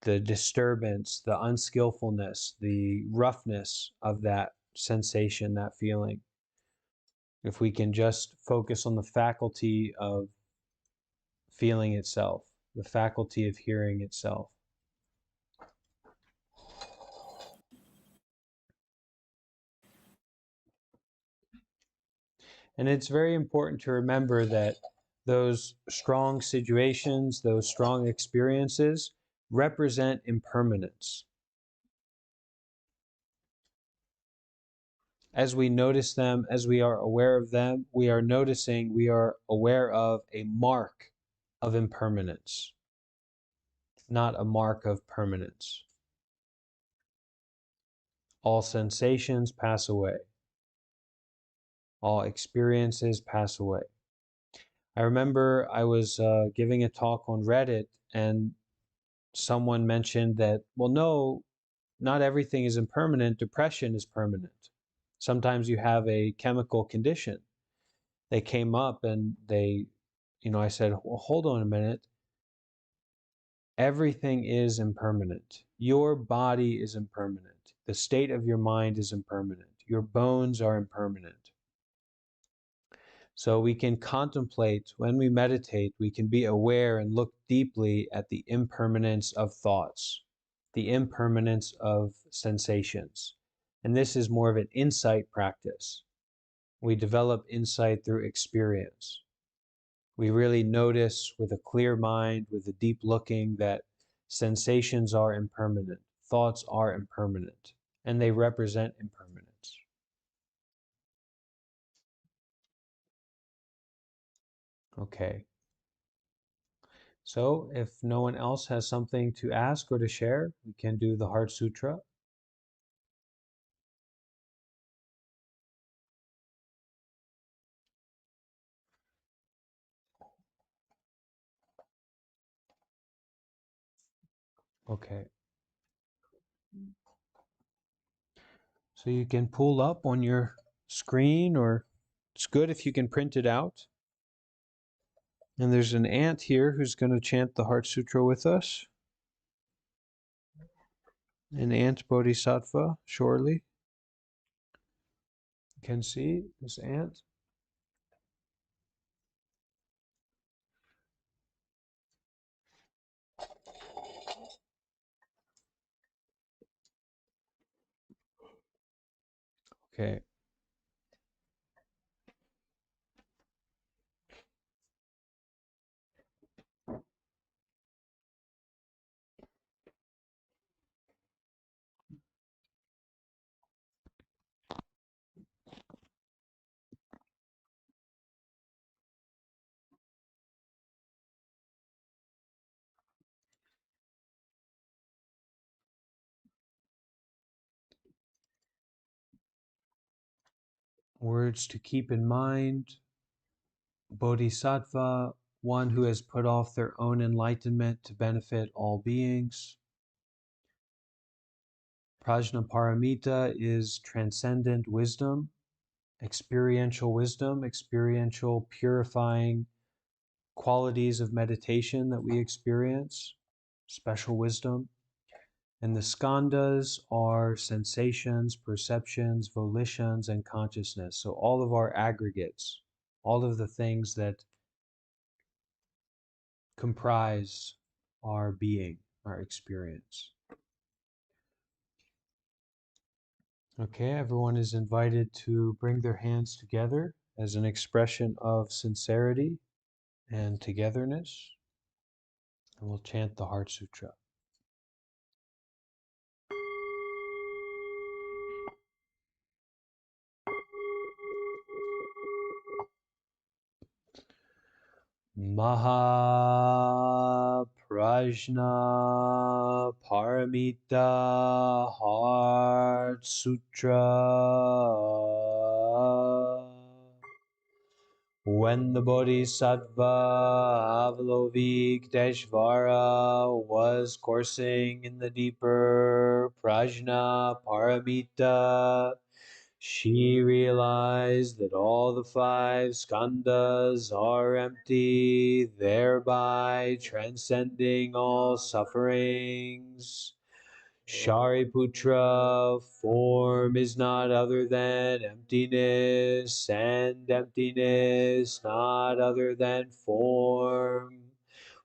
disturbance, the unskillfulness, the roughness of that sensation, that feeling. If we can just focus on the faculty of feeling itself, the faculty of hearing itself. And it's very important to remember that those strong situations, those strong experiences represent impermanence. As we notice them, as we are aware of them, we are aware of a mark of impermanence, not a mark of permanence. All sensations pass away. All experiences pass away. I remember I was giving a talk on Reddit, and someone mentioned that, well, no, not everything is impermanent. Depression is permanent. Sometimes you have a chemical condition. They came up and I said, well, hold on a minute. Everything is impermanent. Your body is impermanent. The state of your mind is impermanent. Your bones are impermanent. So we can contemplate, when we meditate, we can be aware and look deeply at the impermanence of thoughts, the impermanence of sensations. And this is more of an insight practice. We develop insight through experience. We really notice with a clear mind, with a deep looking, that sensations are impermanent, thoughts are impermanent, and they represent impermanence. Okay. So if no one else has something to ask or to share, we can do the Heart Sutra. Okay. So you can pull up on your screen, or it's good if you can print it out. And there's an ant here who's going to chant the Heart Sutra with us. An ant bodhisattva, surely. You can see this ant. Okay. Words to keep in mind. Bodhisattva, one who has put off their own enlightenment to benefit all beings. Prajnaparamita is transcendent wisdom, experiential purifying qualities of meditation that we experience, special wisdom. And the skandhas are sensations, perceptions, volitions, and consciousness. So all of our aggregates, all of the things that comprise our being, our experience. Okay, everyone is invited to bring their hands together as an expression of sincerity and togetherness. And we'll chant the Heart Sutra. Mahaprajna Paramita Heart Sutra. When the Bodhisattva Avalokiteshvara was coursing in the deeper Prajna Paramita, she realized that all the 5 skandhas are empty, thereby transcending all sufferings. Shariputra, form is not other than emptiness, and emptiness not other than form.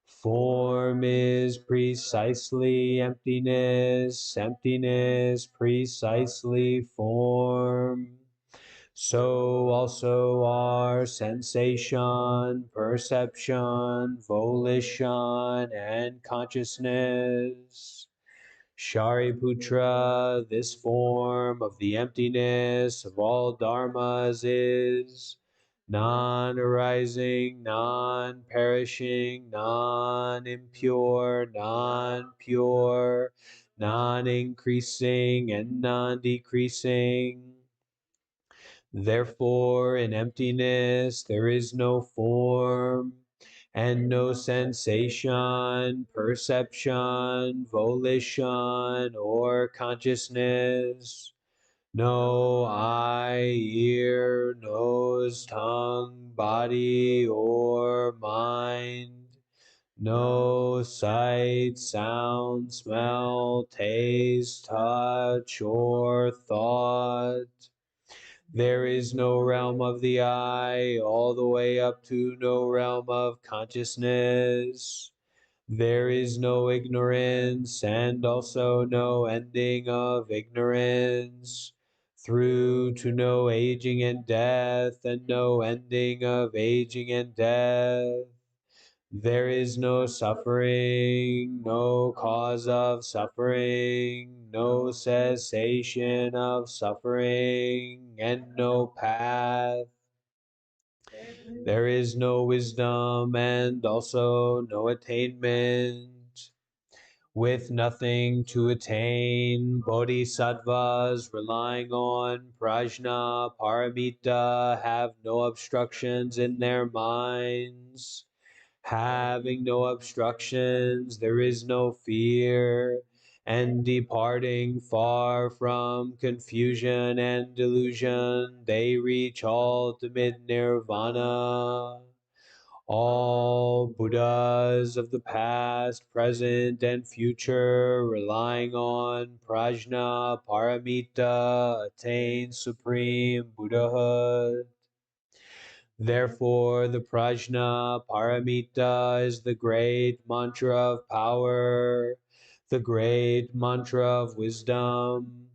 Form is precisely emptiness, emptiness precisely form. So also are sensation, perception, volition, and consciousness. Shariputra, this form of the emptiness of all dharmas is non-arising, non-perishing, non-impure, non-pure, non-increasing, and non-decreasing. Therefore, in emptiness there is no form, and no sensation, perception, volition, or consciousness. No eye, ear, nose, tongue, body, or mind. No sight, sight, sound, smell, taste, touch, or thought. There is no realm of the eye, all the way up to no realm of consciousness. There is no ignorance, and also no ending of ignorance, through to no aging and death, and no ending of aging and death. There is no suffering, no cause of suffering, no cessation of suffering, and no path. There is no wisdom and also no attainment. With nothing to attain, bodhisattvas relying on prajna paramita have no obstructions in their minds. Having no obstructions, there is no fear, and departing far from confusion and delusion, they reach ultimate nirvana. All Buddhas of the past, present, and future, relying on prajna paramita, attain supreme Buddhahood. Therefore, the prajna paramita is the great mantra of power, the great mantra of wisdom,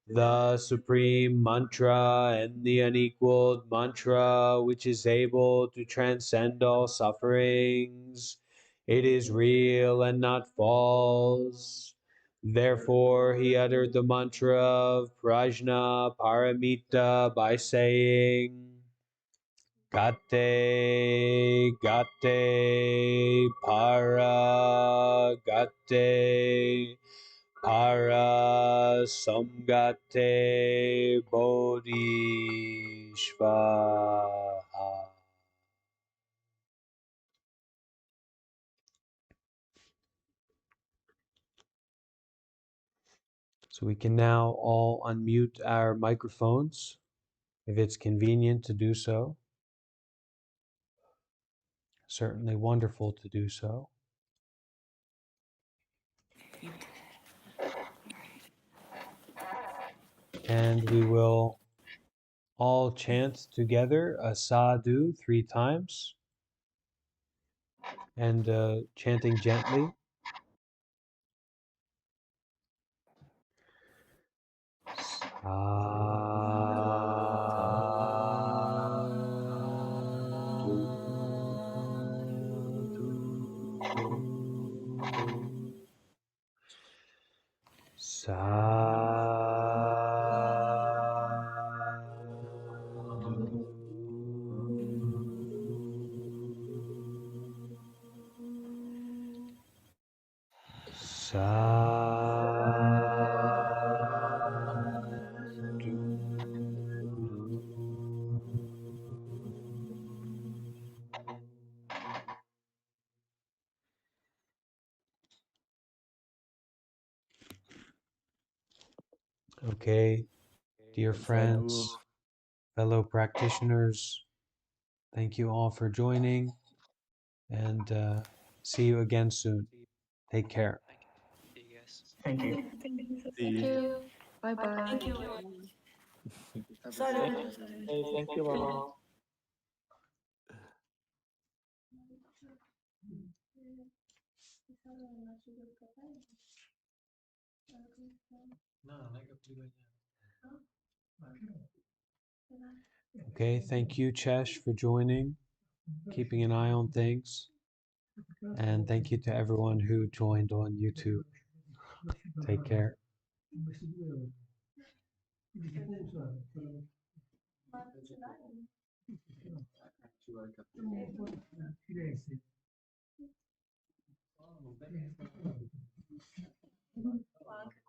the supreme mantra and the unequaled mantra which is able to transcend all sufferings. It is real and not false. Therefore, he uttered the mantra of prajna paramita by saying, Gate, gate, para, gate, para, samgate, bodhisvaha. So we can now all unmute our microphones, if it's convenient to do so. Certainly wonderful to do so. And we will all chant together a sadhu 3 times, and chanting gently. Okay, dear friends, fellow practitioners, thank you all for joining, and see you again soon. Take care. See you guys. Thank you. Thank you. Bye bye. Thank you. Have a Sadhu. good Sadhu. Hey, thank you, Mama. Okay, thank you, Chesh, for joining, keeping an eye on things. And thank you to everyone who joined on YouTube. Take care.